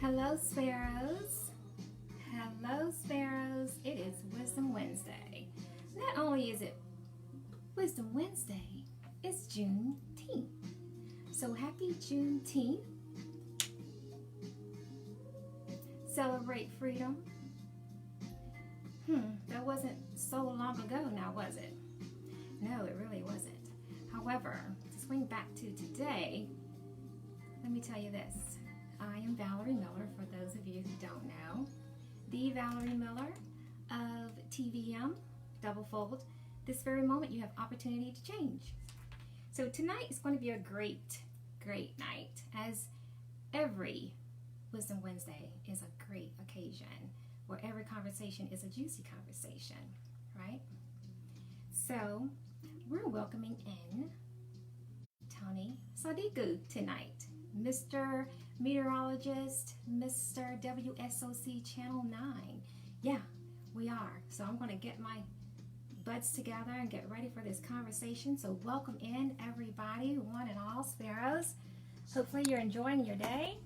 Hello, Sparrows. Hello, Sparrows. It is Wisdom Wednesday. Not only is it Wisdom Wednesday, it's Juneteenth. So happy Juneteenth. Celebrate freedom. That wasn't so long ago now, was it? No, it really wasn't. However, to swing back to today, let me tell you this. I am Valerie Miller, for those of you who don't know. The Valerie Miller of T.V.M, double fold. This very moment you have opportunity to change. So tonight is going to be a great night, as every Wisdom Wednesday is a great occasion where every conversation is a juicy conversation, right? So we're welcoming in Tony Sadiku tonight, Mr. Meteorologist, Mr. WSOC Channel 9. Yeah, we are. So I'm going to get my buds together and get ready for this conversation. So welcome in everybody, one and all Sparrows. Hopefully you're enjoying your day.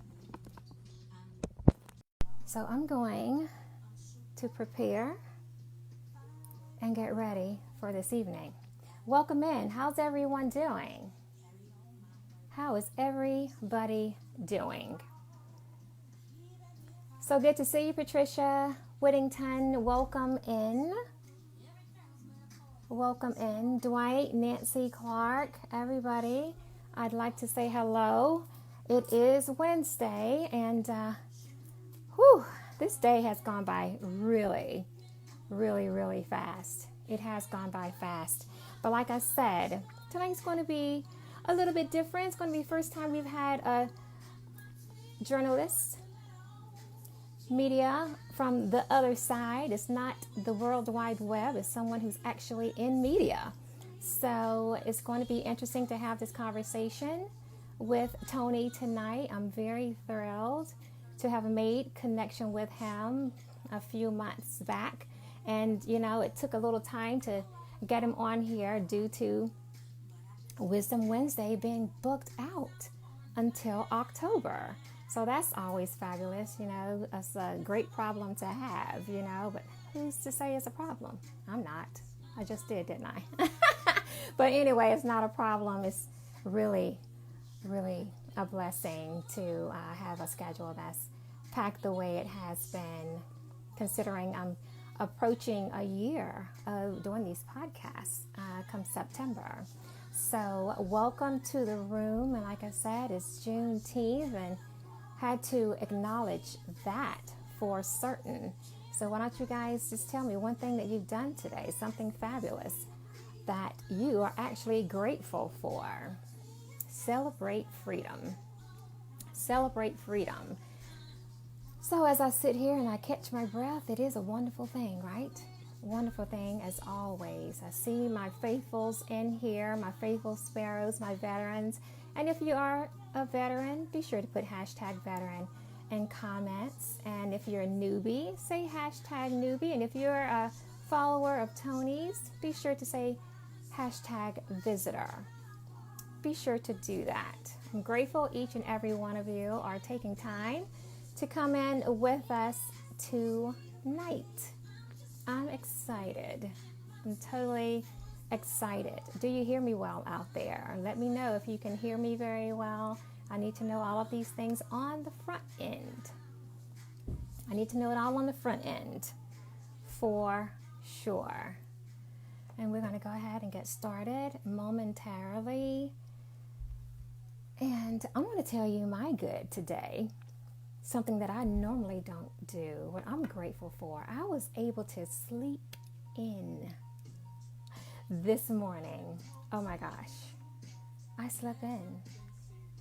So I'm going to prepare and get ready for this evening. Welcome in. How's everyone doing? How is everybody doing? So good to see you, Patricia Whittington. Welcome in. Welcome in. Dwight, Nancy, Clark, everybody. I'd like to say hello. It is Wednesday, and this day has gone by really fast. It has gone by fast. But like I said, tonight's going to be a little bit different. It's going to be the first time we've had a journalist, media from the other side. It's not the World Wide Web. It's someone who's actually in media. So it's going to be interesting to have this conversation with Tony tonight. I'm very thrilled to have made connection with him a few months back. And, it took a little time to get him on here due to Wisdom Wednesday being booked out until October. So that's always fabulous, It's a great problem to have, but who's to say it's a problem? I'm not. I just did, didn't I? But anyway, it's not a problem. It's really a blessing to have a schedule that's packed the way it has been, considering I'm approaching a year of doing these podcasts come September. So welcome to the room. And like I said, it's Juneteenth, and had to acknowledge that for certain. So why don't you guys just tell me one thing that you've done today, something fabulous that you are actually grateful for. Celebrate freedom. Celebrate freedom. So as I sit here and I catch my breath, it is a wonderful thing, right? Wonderful thing as always. I see my faithfuls in here, my faithful Sparrows, my veterans. And if you are a veteran, be sure to put #veteran in comments. And if you're a newbie, say #newbie. And if you're a follower of Tony's, be sure to say #visitor. Be sure to do that. I'm grateful each and every one of you are taking time to come in with us tonight. I'm excited. I'm totally excited. Do you hear me well out there? Let me know if you can hear me very well. I need to know all of these things on the front end. I need to know it all on the front end for sure. And we're going to go ahead and get started momentarily. And I'm going to tell you my good today. Something that I normally don't do, what I'm grateful for. I was able to sleep in this morning. Oh my gosh. I slept in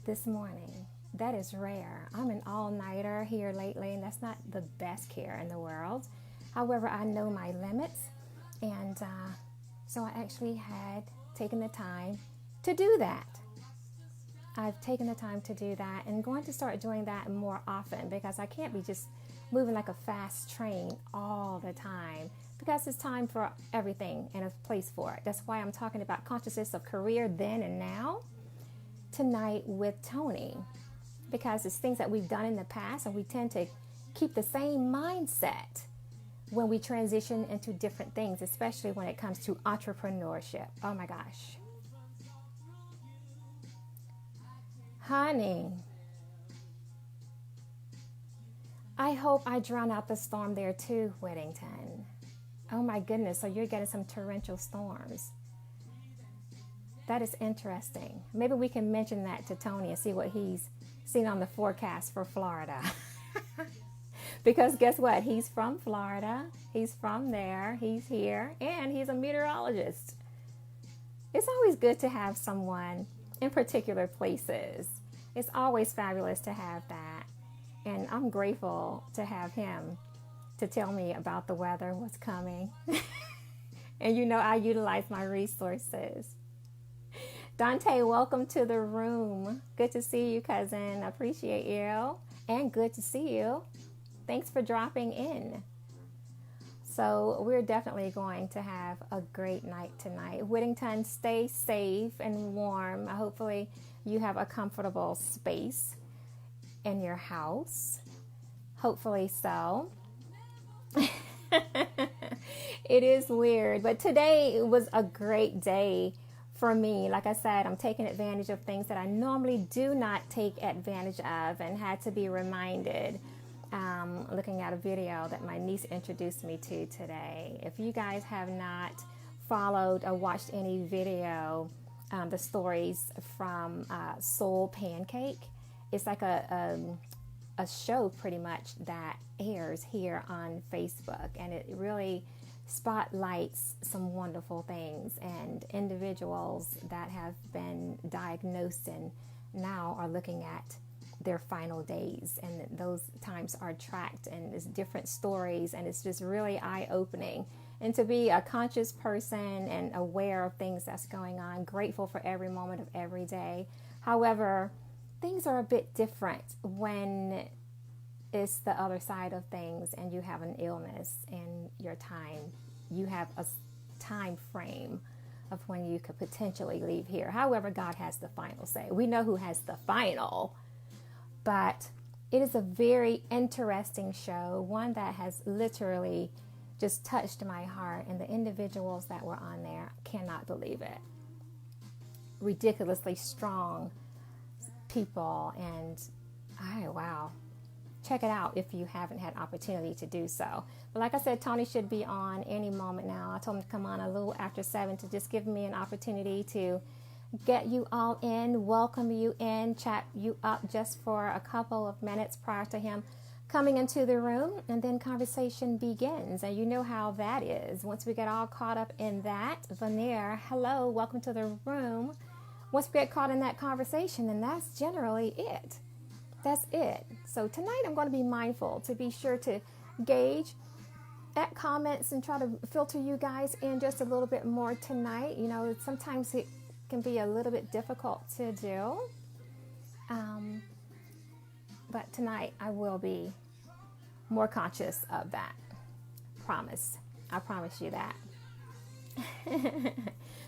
this morning. That is rare. I'm an all-nighter here lately, and that's not the best care in the world. However, I know my limits, and so I actually had taken the time to do that. I've taken the time to do that, and going to start doing that more often, because I can't be just moving like a fast train all the time, because it's time for everything and a place for it. That's why I'm talking about consciousness of career then and now tonight with Tony. because it's things that we've done in the past, and we tend to keep the same mindset when we transition into different things, especially when it comes to entrepreneurship. Oh my gosh. Honey, I hope I drown out the storm there too, Whittington. Oh my goodness, so you're getting some torrential storms. That is interesting. Maybe we can mention that to Tony and see what he's seen on the forecast for Florida. Because guess what? He's from Florida. He's from there. He's here. And he's a meteorologist. It's always good to have someone in particular places. It's always fabulous to have that. And I'm grateful to have him to tell me about the weather, what's coming. And you know, I utilize my resources. Dante, welcome to the room. Good to see you, cousin. Appreciate you. And good to see you. Thanks for dropping in. So we're definitely going to have a great night tonight. Whittington, stay safe and warm. Hopefully you have a comfortable space in your house. Hopefully so. It is weird, but today was a great day for me. Like I said, I'm taking advantage of things that I normally do not take advantage of, and had to be reminded looking at a video that my niece introduced me to today. If you guys have not followed or watched any video, the stories from Soul Pancake, it's like a show pretty much that airs here on Facebook, and it really spotlights some wonderful things and individuals that have been diagnosed and now are looking at their final days, and those times are tracked, and it's different stories, and it's just really eye-opening. And to be a conscious person and aware of things that's going on, grateful for every moment of every day. However, things are a bit different when it's the other side of things and you have an illness in your time. You have a time frame of when you could potentially leave here. However, God has the final say. We know who has the final, but it is a very interesting show, one that has literally just touched my heart, and the individuals that were on there, cannot believe it. Ridiculously strong people, and wow. Check it out if you haven't had opportunity to do so. But like I said, Tony should be on any moment now. I told him to come on a little after 7 to just give me an opportunity to get you all in, welcome you in, chat you up just for a couple of minutes prior to him coming into the room, and then conversation begins. And you know how that is. Once we get all caught up in that, Valerie, hello, welcome to the room. Once we get caught in that conversation, then that's generally it. That's it. So tonight I'm going to be mindful to be sure to gauge at comments and try to filter you guys in just a little bit more tonight. You know, sometimes it can be a little bit difficult to do. But tonight I will be more conscious of that. Promise. I promise you that.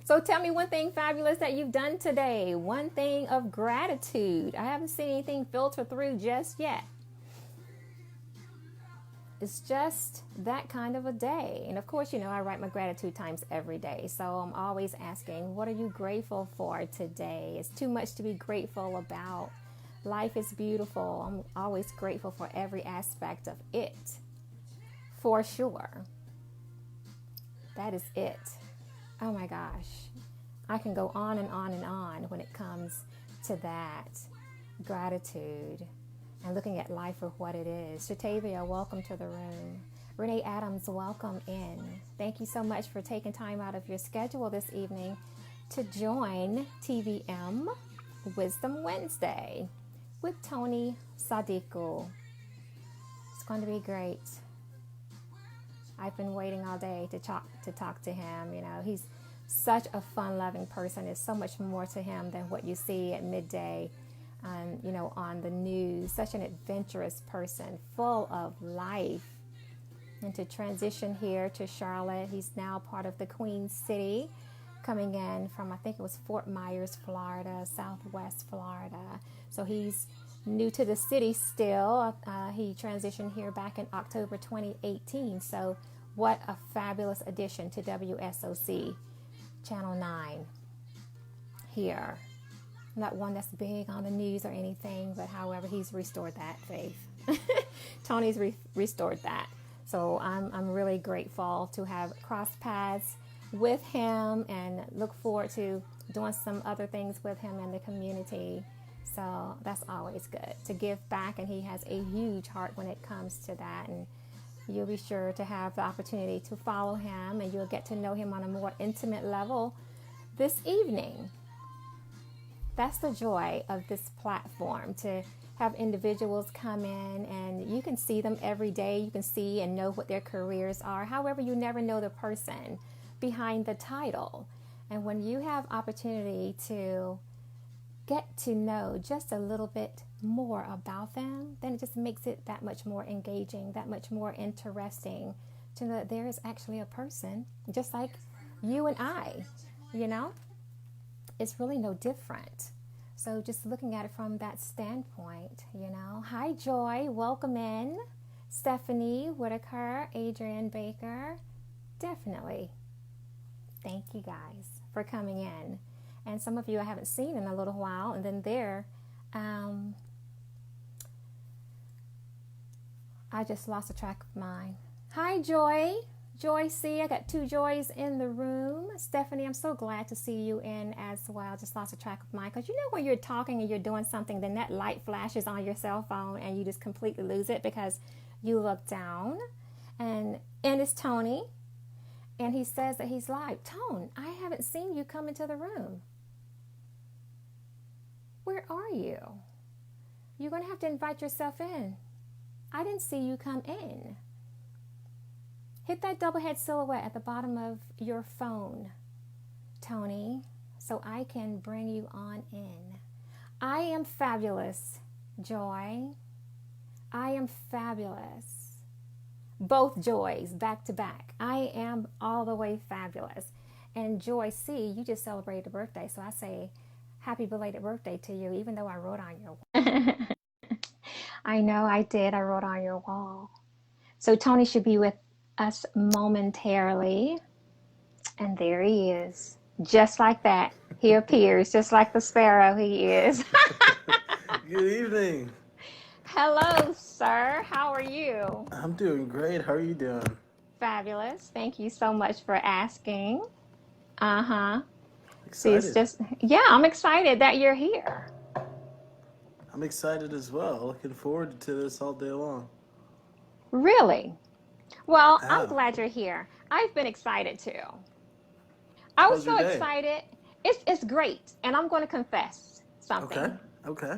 So tell me one thing fabulous that you've done today. One thing of gratitude. I haven't seen anything filter through just yet. It's just that kind of a day. And of course, you know, I write my gratitude times every day. So I'm always asking, what are you grateful for today? It's too much to be grateful about. Life is beautiful. I'm always grateful for every aspect of it. For sure. That is it. Oh my gosh. I can go on and on and on when it comes to that. Gratitude. And looking at life for what it is. Shatavia, welcome to the room. Renee Adams, welcome in. Thank you so much for taking time out of your schedule this evening to join T.V.M. Wisdom Wednesday with Tony Sadiku. It's going to be great. I've been waiting all day to talk to him. You know, he's such a fun-loving person. There's so much more to him than what you see at midday, you know, on the news. Such an adventurous person, full of life. And to transition here to Charlotte, he's now part of the Queen City coming in from, I think it was Fort Myers, Florida, Southwest Florida. So he's new to the city still. He transitioned here back in October 2018. So what a fabulous addition to WSOC Channel 9 here. Not one that's big on the news or anything, but however, he's restored that faith. Tony's restored that. So I'm really grateful to have crossed paths with him and look forward to doing some other things with him in the community. So that's always good to give back, and he has a huge heart when it comes to that. And you'll be sure to have the opportunity to follow him, and you'll get to know him on a more intimate level this evening. That's the joy of this platform, to have individuals come in and you can see them every day. You can see and know what their careers are. However, you never know the person behind the title. And when you have opportunity to get to know just a little bit more about them, then it just makes it that much more engaging, that much more interesting to know that there is actually a person just like you and I, you know? It's really no different. So just looking at it from that standpoint, you know. Hi, Joy. Welcome in. Stephanie Whitaker, Adrian Baker. Definitely. Thank you guys for coming in. And some of you I haven't seen in a little while. And then I just lost a track of mine. Hi, Joy. Joy C, I got two Joys in the room. Stephanie, I'm so glad to see you in as well. Just lost a track of mine. Because you know when you're talking and you're doing something, then that light flashes on your cell phone and you just completely lose it because you look down. And it's Tony. And he says that he's live. Tone, I haven't seen you come into the room. Where are you? You're going to have to invite yourself in. I didn't see you come in. Hit that double head silhouette at the bottom of your phone, Tony, so I can bring you on in. I am fabulous, Joy. I am fabulous. Both Joys, back to back. I am all the way fabulous. And Joy C, you just celebrated a birthday, so I say happy belated birthday to you, even though I wrote on your wall. I know I did. I wrote on your wall. So Tony should be with us momentarily, and there he is, just like that. He appears just like the Sparrow he is. Good evening. Hello, sir. How are you? I'm doing great. How are you doing? Fabulous. Thank you so much for asking. Excited. See, it's just, yeah, I'm excited that you're here. I'm excited as well. Looking forward to this all day long. Really? Well, Yeah. I'm glad you're here. I've been excited too. I was so excited. It's great. And I'm going to confess something. Okay.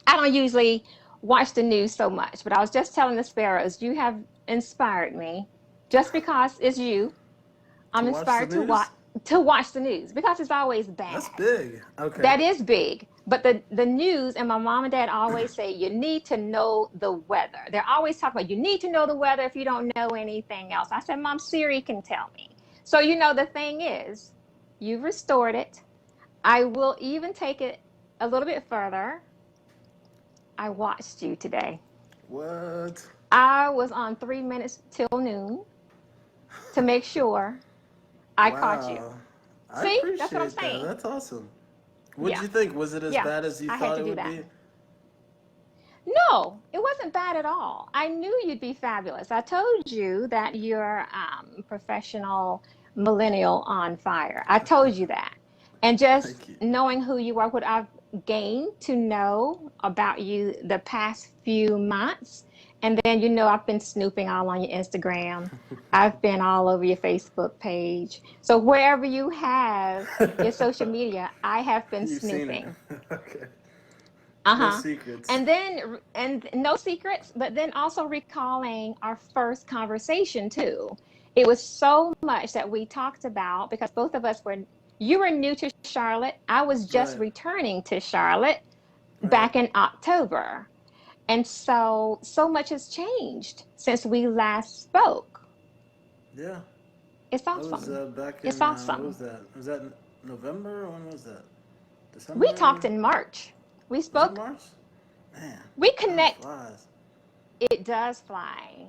I don't usually watch the news so much, but I was just telling the Sparrows, you have inspired me. Just because it's you, I'm inspired to watch the news because it's always bad. That's big. Okay. That is big. But the news, and my mom and dad always say, you need to know the weather. They're always talking about, you need to know the weather if you don't know anything else. I said, Mom, Siri can tell me. So, you know, the thing is, you've restored it. I will even take it a little bit further. I watched you today. What? I was on 3 minutes till noon to make sure I caught you. See, that's what I'm saying. That's awesome. What did you think? Was it as bad as you thought it would be? No, it wasn't bad at all. I knew you'd be fabulous. I told you that you're professional millennial on fire. I told you that. And just knowing who you are, what I've gained to know about you the past few months. And then, you know, I've been snooping all on your Instagram. I've been all over your Facebook page. So wherever you have your social media, I have been snooping. Okay. No secrets. And no secrets, but then also recalling our first conversation too. It was so much that we talked about because both of us you were new to Charlotte. I was just returning to Charlotte back in October. And so much has changed since we last spoke. Yeah. It's That was awesome. back It's in, what awesome. was that? Was that November or when was that? We talked December? in March. We Was it spoke. March? Man, We time connect. flies. It does fly.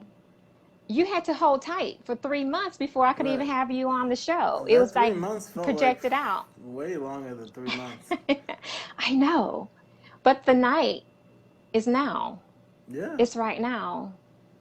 You had to hold tight for 3 months before I could even Right. have you on the show. And It that was three like months felt like projected out. way longer than 3 months. I know. But the night is now. Yeah. It's right now.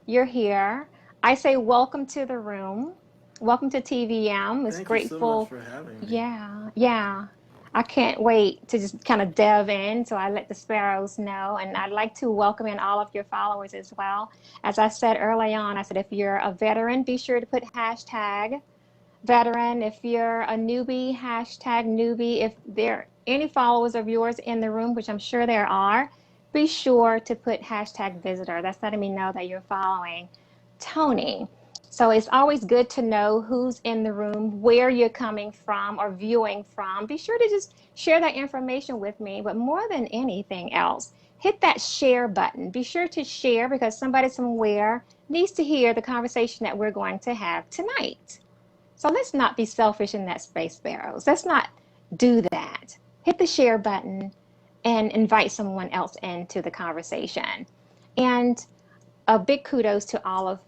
You're here. I say welcome to the room. Welcome to T.V.M. It's Thank you so much grateful. for having me. Yeah, yeah. I can't wait to just kind of delve in. So I let the Sparrows know. And I'd like to welcome in all of your followers as well. As I said early on, I said if you're a veteran, be sure to put hashtag veteran. If you're a newbie, hashtag newbie. If there are any followers of yours in the room, which I'm sure there are, be sure to put hashtag visitor. That's letting me know that you're following Tony. So it's always good to know who's in the room, where you're coming from or viewing from. Be sure to just share that information with me. But more than anything else, hit that share button. Be sure to share because somebody somewhere needs to hear the conversation that we're going to have tonight. So let's not be selfish in that space, Sparrows. Let's not do that. Hit the share button and invite someone else into the conversation. And a big kudos to all of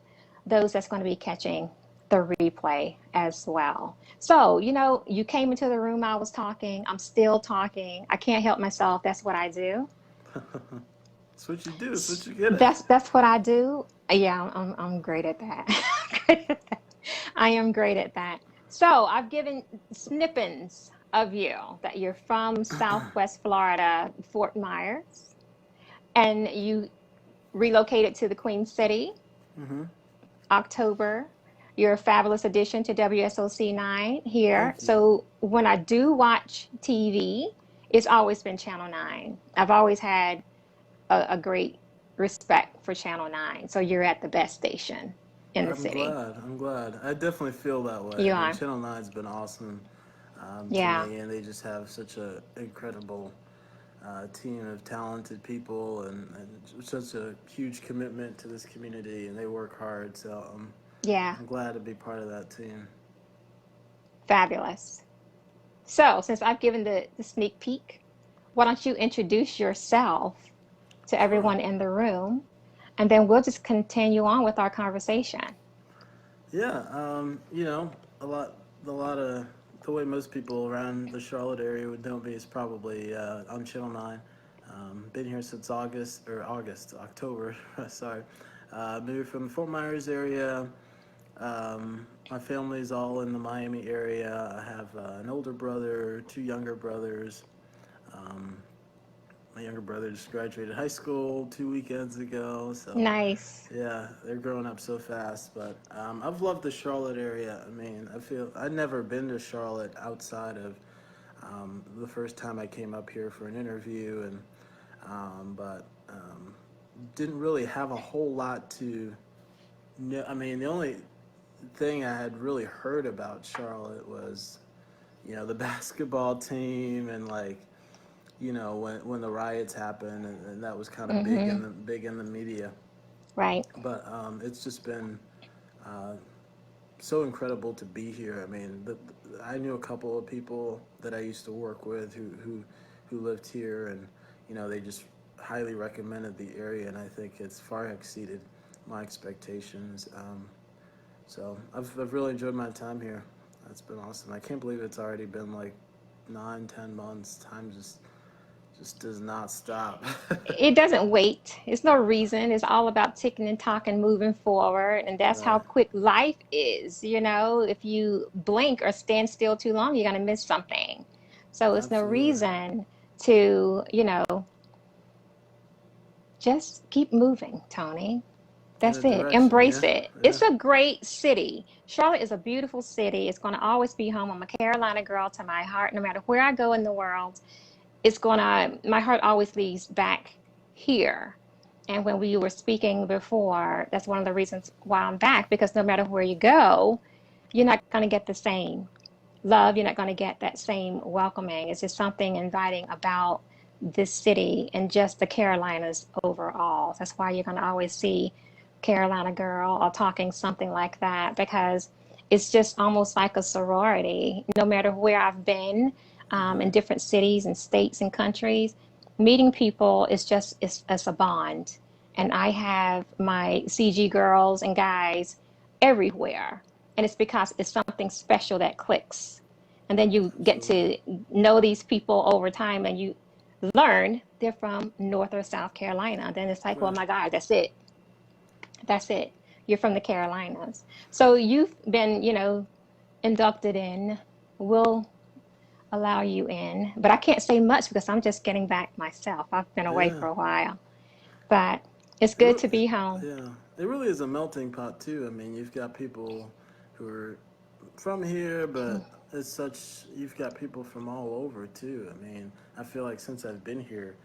those that's going to be catching the replay as well. So, you came into the room, I was talking, I'm still talking. I can't help myself. That's what I do. That's what you do. That's what you get at. That's what I do. Yeah, I'm great at that. I am great at that. So I've given snippets of you that you're from Southwest Florida, Fort Myers, and you relocated to the Queen City, Mm-hmm. October. You're a fabulous addition to WSOC 9 here. Thank you. So when I do watch TV, it's always been Channel 9. I've always had a great respect for Channel 9. So you're at the best station in the I'm city. glad. I'm glad. I definitely feel that way. You I mean, are. Channel 9's been awesome to Yeah. me, and they just have such an incredible team of talented people and such a huge commitment to this community, and they work hard. So Yeah. I'm glad to be part of that team. Fabulous. So, since I've given the sneak peek, why don't you introduce yourself to Sure. everyone in the room, and then we'll just continue on with our conversation. Yeah. A lot of the way most people around the Charlotte area would know me is probably on Channel 9. Been here since October, sorry. Moved from the Fort Myers area. My family's all in the Miami area. I have an older brother, two younger brothers. Um, my younger brother just graduated high school 2 weekends ago, so Nice. yeah, they're growing up so fast. But I've loved the Charlotte area. I mean, I'd never been to Charlotte outside of the first time I came up here for an interview, and but didn't really have a whole lot to know. I mean, the only thing I had really heard about Charlotte was, the basketball team and like, when the riots happened, and that was kind of big in Mm-hmm. the media. Right. But it's just been uh, so incredible to be here. I mean, I knew a couple of people that I used to work with who lived here, and they just highly recommended the area, and I think it's far exceeded my expectations. So I've really enjoyed my time here. It's been awesome. I can't believe it's already been like 9, 10 months. Time just does not stop. It doesn't wait. It's no reason. It's all about ticking and talking, moving forward. And that's how Right. quick life is. If you blink or stand still too long, you're going to miss something. So it's no Absolutely. reason to, just keep moving, Tony. In a That's it. direction, Embrace yeah, it. yeah. It's a great city. Charlotte is a beautiful city. It's going to always be home. I'm a Carolina girl to my heart. No matter where I go in the world, my heart always leads back here. And when we were speaking before, that's one of the reasons why I'm back, because no matter where you go, you're not going to get the same love. You're not going to get that same welcoming. It's just something inviting about this city and just the Carolinas overall. That's why you're going to always see Carolina girl or talking something like that, because it's just almost like a sorority. No matter where I've been, in different cities and states and countries, meeting people is just it's a bond. And I have my CG girls and guys everywhere, and it's because it's something special that clicks. And then you get Absolutely. to know these people over time, and you learn they're from North or South Carolina. Then it's like, well, Right. my God, that's it. That's it. You're from the Carolinas. So you've been, inducted in. We'll allow you in. But I can't say much because I'm just getting back myself. I've been away Yeah. for a while. But it's It, good re- to it, be home. yeah. It really is a melting pot too. I mean, you've got people who are from here, but as such, you've got people from all over too. I mean, I feel like since I've been here,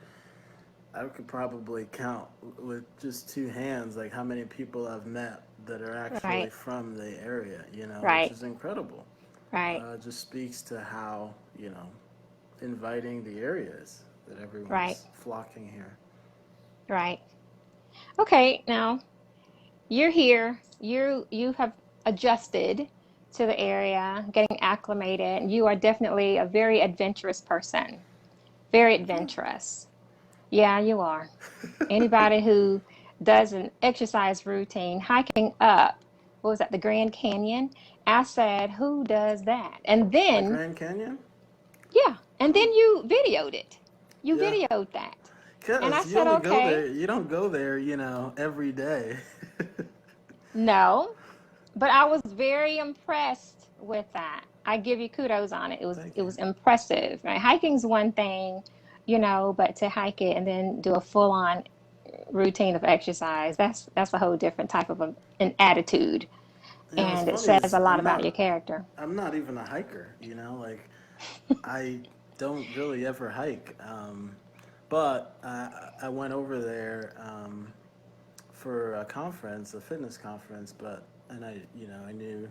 I could probably count with just two hands like how many people I've met that are actually Right, from the area, which right, is incredible. right, Just speaks to how, inviting the area is that right, everyone's flocking here. right. Okay, now you're here. You have adjusted to the area, getting acclimated. You are definitely a very adventurous person. Very adventurous. Yeah, you are. Anybody who does an exercise routine, hiking up, what was that, the Grand Canyon? I said, who does that? And The then, Grand Canyon? yeah, and then Oh, you videoed it. You yeah. videoed that. And I Because you said, only go okay, there, you don't go there, every day. no, but I was very impressed with that. I give you kudos on it. Thank It you. was impressive. Right? Hiking's one thing, but to hike it and then do a full-on routine of exercise, that's a whole different type of an attitude, What's and it funny says is a lot about your character. I'm not even a hiker, like I don't really ever hike. But I went over there for a conference, a fitness conference, and I knew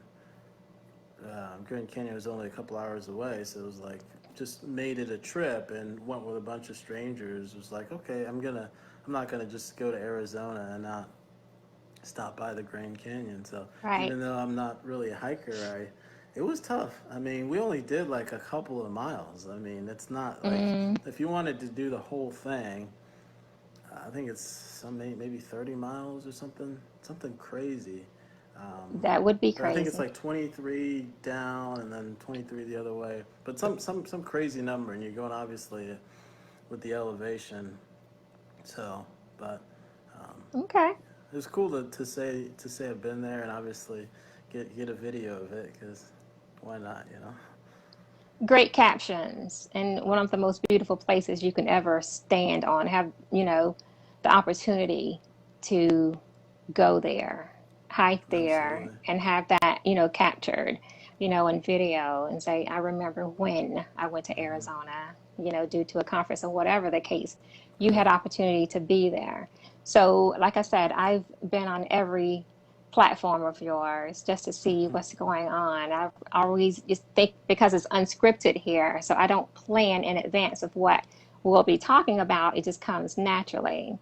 Grand Canyon was only a couple hours away, so it was like just made it a trip and went with a bunch of strangers. It was like, okay, I'm not gonna just go to Arizona and not stop by the Grand Canyon. So Right. even though I'm not really a hiker, it was tough. I mean, we only did like a couple of miles. I mean, it's not like Mm, if you wanted to do the whole thing, I think it's maybe 30 miles or something crazy. Um, that would be but I think it's crazy. like 23 down and then 23 the other way. But some crazy number, and you're going obviously with the elevation. So, but um, Okay. it was cool to say I've been there and obviously get a video of it because why not? Great captions, and one of the most beautiful places you can ever stand on. Have, the opportunity to go there, hike there, Absolutely. and have that, captured, in video and say, I remember when I went to Hmm. Arizona, due to a conference or whatever the case, you Yeah. had opportunity to be there. So, like I said, I've been on every platform of yours just to see what's going on. I always just think because it's unscripted here, so I don't plan in advance of what we'll be talking about. It just comes naturally.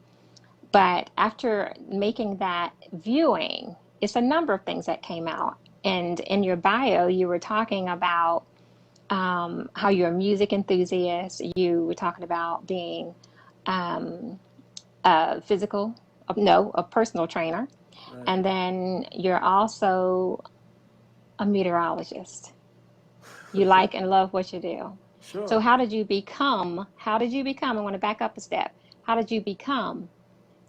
But after making that viewing, it's a number of things that came out. And in your bio, you were talking about how you're a music enthusiast. You were talking about being um, a a personal trainer. Right. And then you're also a meteorologist. You like and love what you do. So Sure. how did you become, I want to back up a step. How did you become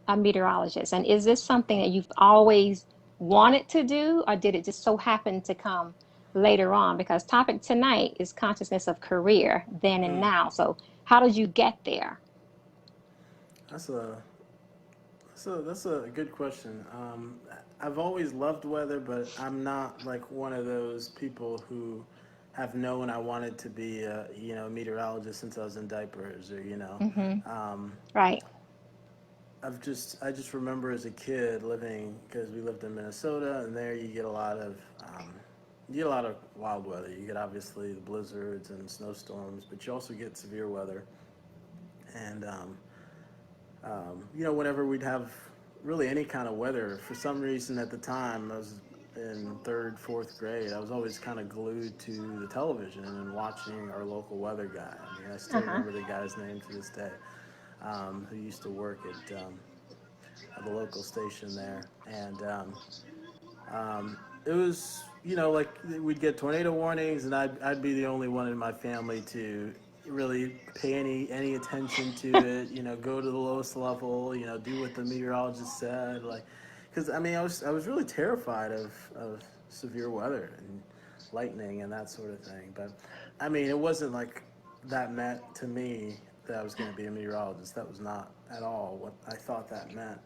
a meteorologist? And is this something that you've always wanted to do, or did it just so happen to come later on? Because topic tonight is consciousness of career, then and Mm. now. So how did you get there? That's a that's a good question. I've always loved weather, but I'm not like one of those people who have known I wanted to be a meteorologist since I was in diapers or Mm-hmm. um, Right. I just remember as a kid living because we lived in Minnesota and there you get a lot of wild weather. You get obviously the blizzards and snowstorms, but you also get severe weather and whenever we'd have really any kind of weather, for some reason at the time, I was in third, fourth grade, I was always kind of glued to the television and watching our local weather guy. I mean, I still Uh-huh. remember the guy's name to this day, who used to work at the local station there. And it was, like we'd get tornado warnings, and I'd be the only one in my family to really pay any attention to it. Go to the lowest level. Do what the meteorologist said. Like, because I mean, I was really terrified of severe weather and lightning and that sort of thing. But I mean, it wasn't like that meant to me that I was going to be a meteorologist. That was not at all what I thought that meant.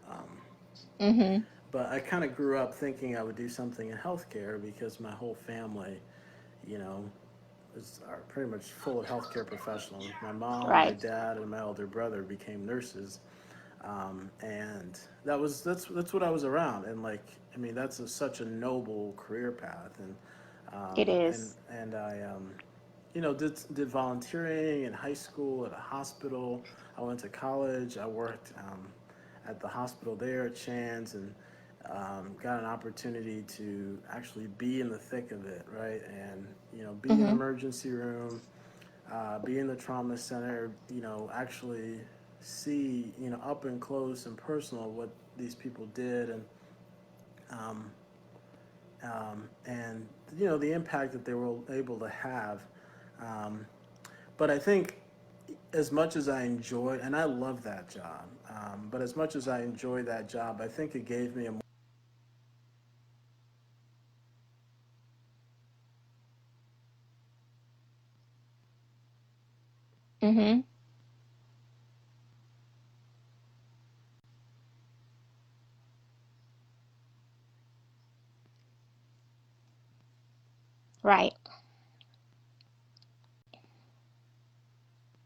Mm-hmm. But I kind of grew up thinking I would do something in healthcare because my whole family, you know, are pretty much full of healthcare professionals. My mom, my Right. dad, and my elder brother became nurses, and that's what I was around. And like, I mean, that's such a noble career path. And It um, and is. and I did volunteering in high school at a hospital. I went to college. I worked at the hospital there at Shands, and got an opportunity to actually be in the thick of it, right? And be in the Mm-hmm. emergency room, be in the trauma center. Actually see up and close and personal what these people did, um, and the impact that they were able to have. Um, but I think as much as I enjoyed, and I love that job, but as much as I enjoyed that job, I think it gave me a Mm-hmm. Right.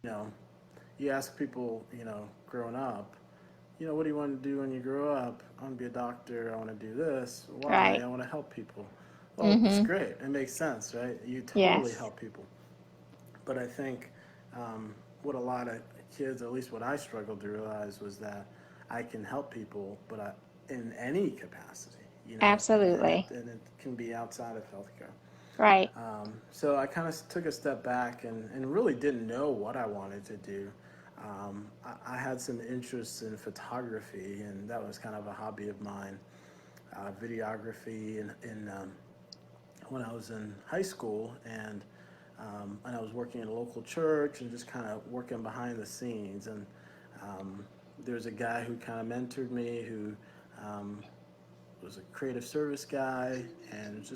you know, you ask people, growing up, what do you want to do when you grow up? I want to be a doctor. I want to do this. Why? Right. I want to help people. Well, it's Mm-hmm. great. It makes sense, right? You totally Yes. help people. But I think what a lot of kids, at least what I struggled to realize, was that I can help people, but in any capacity, Absolutely. and it can be outside of healthcare. Right. So I kind of took a step back and really didn't know what I wanted to do. I had some interests in photography, and that was kind of a hobby of mine, videography, when I was in high school, and I was working in a local church and just kind of working behind the scenes. And there's a guy who kind of mentored me, who um, was a creative service guy, and it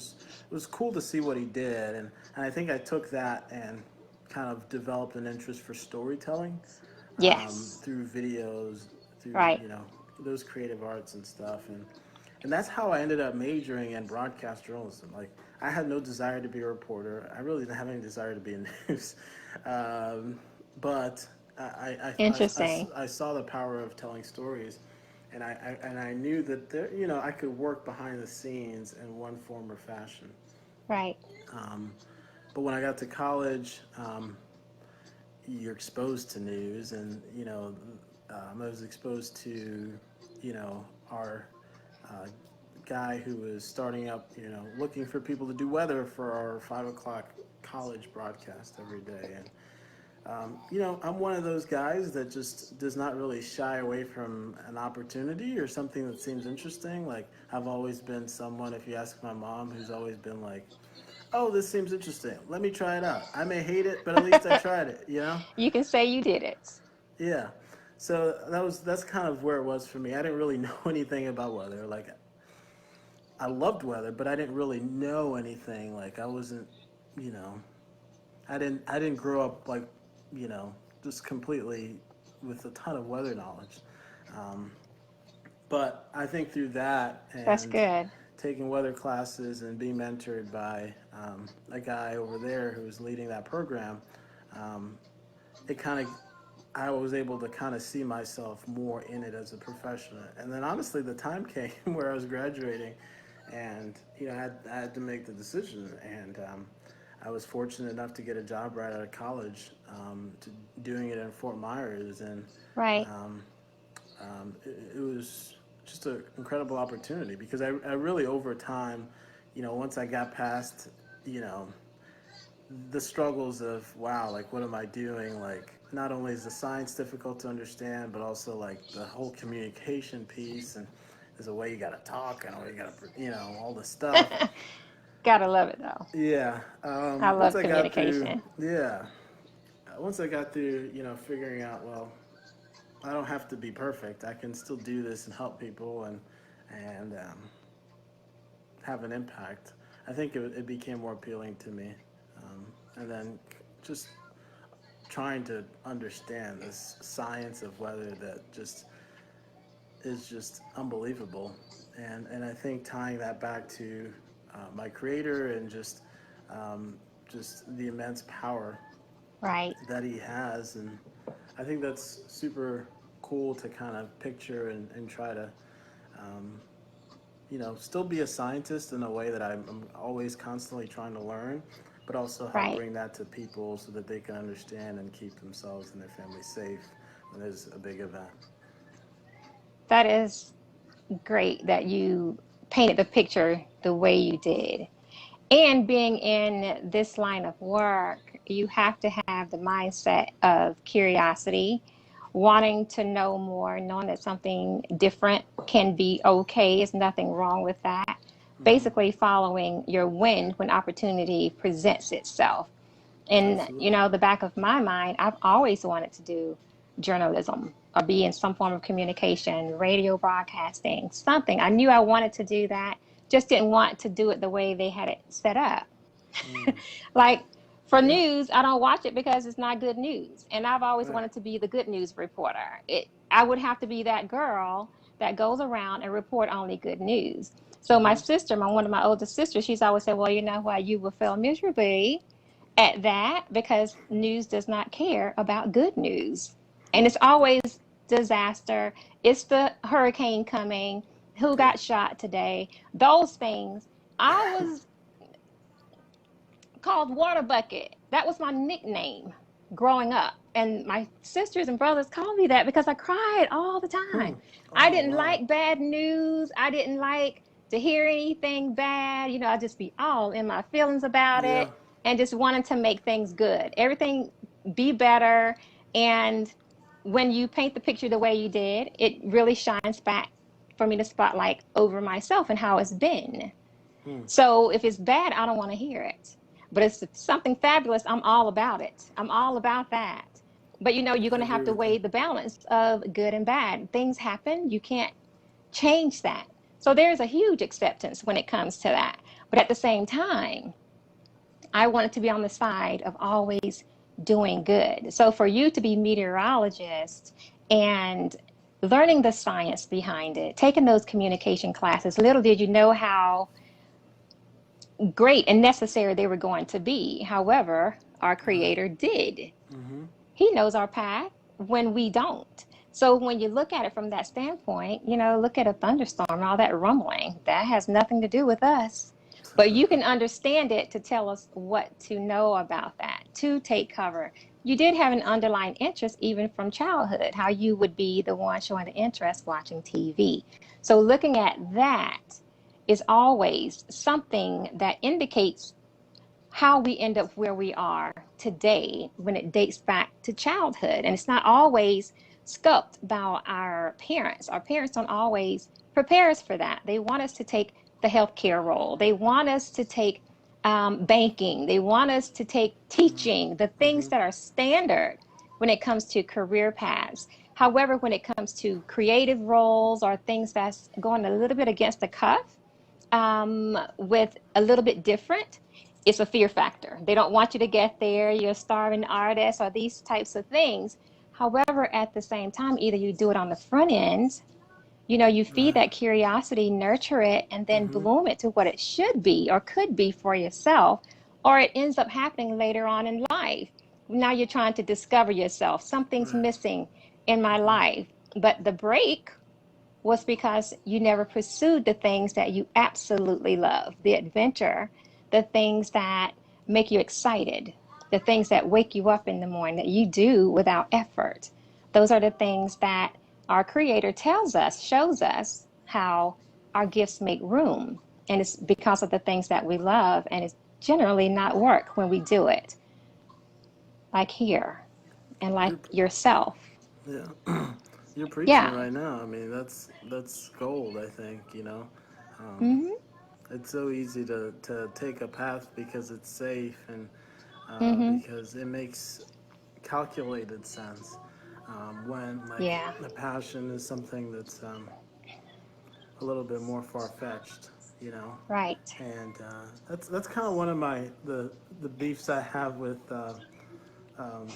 was cool to see what he did. And I think I took that and kind of developed an interest for storytelling, Yes. through videos, through Right. those creative arts and stuff. And that's how I ended up majoring in broadcast journalism. Like, I had no desire to be a reporter. I really didn't have any desire to be in news, but Interesting. I saw the power of telling stories, and I knew that I could work behind the scenes in one form or fashion. Right. Um, but when I got to college, you're exposed to news, and I was exposed to our uh, guy who was starting up, looking for people to do weather for our 5 o'clock college broadcast every day. And I'm one of those guys that just does not really shy away from an opportunity or something that seems interesting. Like, I've always been someone, if you ask my mom, who's always been like, oh, this seems interesting, let me try it out. I may hate it, but at least I tried it. You can say you did it. Yeah. So that's kind of where it was for me. I didn't really know anything about weather. Like, I loved weather, but I didn't really know anything. Like, I wasn't, you know, I didn't grow up like, you know, just completely with a ton of weather knowledge. Um, but I think through that That's and good. taking weather classes and being mentored by a guy over there who was leading that program, um, it kind of I was able to kind of see myself more in it as a professional. And then honestly, the time came where I was graduating, and I had to make the decision. And I was fortunate enough to get a job right out of college, doing it in Fort Myers, and Right. um, it was just an incredible opportunity because I really over time once I got past, you know, the struggles of, wow, like, what am I doing? Like, not only is the science difficult to understand, but also like the whole communication piece, and there's a way you got to talk and a way you got to, all the stuff. Gotta love it though. Yeah. I Once love I got through, communication. yeah, once I got through, figuring out, well, I don't have to be perfect. I can still do this and help people and have an impact. I think it became more appealing to me. And then just trying to understand this science of weather that just is just unbelievable. And I think tying that back to my creator and just the immense power Right. that he has. And I think that's super cool to kind of picture and try to, um, still be a scientist in a way that I'm always constantly trying to learn, but also help Right. bring that to people so that they can understand and keep themselves and their families safe when there's a big event. That is great that you painted the picture the way you did. And being in this line of work, you have to have the mindset of curiosity, wanting to know more, knowing that something different can be okay. There's nothing wrong with that. Hmm. Basically, following your wind when opportunity presents itself. In Absolutely. the back of my mind, I've always wanted to do journalism or be in some form of communication, radio broadcasting, something. I knew I wanted to do that, just didn't want to do it the way they had it set up. Mm. Like for Yeah. news, I don't watch it because it's not good news. And I've always Right. wanted to be the good news reporter. I would have to be that girl that goes around and report only good news. So my Hmm. sister, one of my older sisters, she's always said, well, you know why you will fail miserably at that because news does not care about good news. And Hmm. it's always disaster. It's the hurricane coming. Who Yeah. got shot today? Those things. I was called Water Bucket. That was my nickname growing up. And my sisters and brothers called me that because I cried all the Hmm. time. I Oh didn't wow. like bad news. I didn't like to hear anything bad. I'd just be all in my feelings about Yeah. it and just wanting to make things good. Everything be better. And when you paint the picture the way you did, it really shines back for me to spotlight over myself and how it's been. Hmm. So if it's bad, I don't want to hear it. But if it's something fabulous, I'm all about it. I'm all about that. But you're I going to have agree to with you. weigh the balance of good and bad. Things happen. You can't change that. So there's a huge acceptance when it comes to that. But at the same time, I wanted to be on the side of always doing good. So for you to be meteorologist and learning the science behind it, taking those communication classes, little did you know how great and necessary they were going to be. However, our Right. Creator did. Mm-hmm. He knows our path when we don't. So when you look at it from that standpoint, look at a thunderstorm and all that rumbling. That has nothing to do with us. But you can understand it to tell us what to know about that, to take cover. You did have an underlying interest even from childhood, how you would be the one showing the interest watching TV. So looking at that is always something that indicates how we end up where we are today when it dates back to childhood. And it's not always sculpted by our parents. Our parents don't always prepare us for that. They want us to take the healthcare role, they want us to take banking, they want us to take teaching, the Mm-hmm. things that are standard when it comes to career paths. However, when it comes to creative roles or things that's going a little bit against the cuff, with a little bit different, it's a fear factor. They don't want you to get there. You're a starving artist or these types of things. However, at the same time, either you do it on the front end, you feed Right. that curiosity, nurture it, and then Mm-hmm. bloom it to what it should be or could be for yourself, or it ends up happening later on in life. Now you're trying to discover yourself. Something's Right. missing in my Mm-hmm. life. But the break was because you never pursued the things that you absolutely love, the adventure, the things that make you excited, the things that wake you up in the morning that you do without effort. Those are the things that our Creator tells us, shows us how our gifts make room. And it's because of the things that we love, and it's generally not work when we do it. Like here, and like You're, yourself. yeah, you're preaching Yeah. right now. I mean, that's gold. I think um, Mm-hmm. it's so easy to take a path because it's safe and Mm-hmm. because it makes calculated sense. When like Yeah. the passion is something that's a little bit more far fetched, you know. Right. And that's kind of one of the beefs I have with um,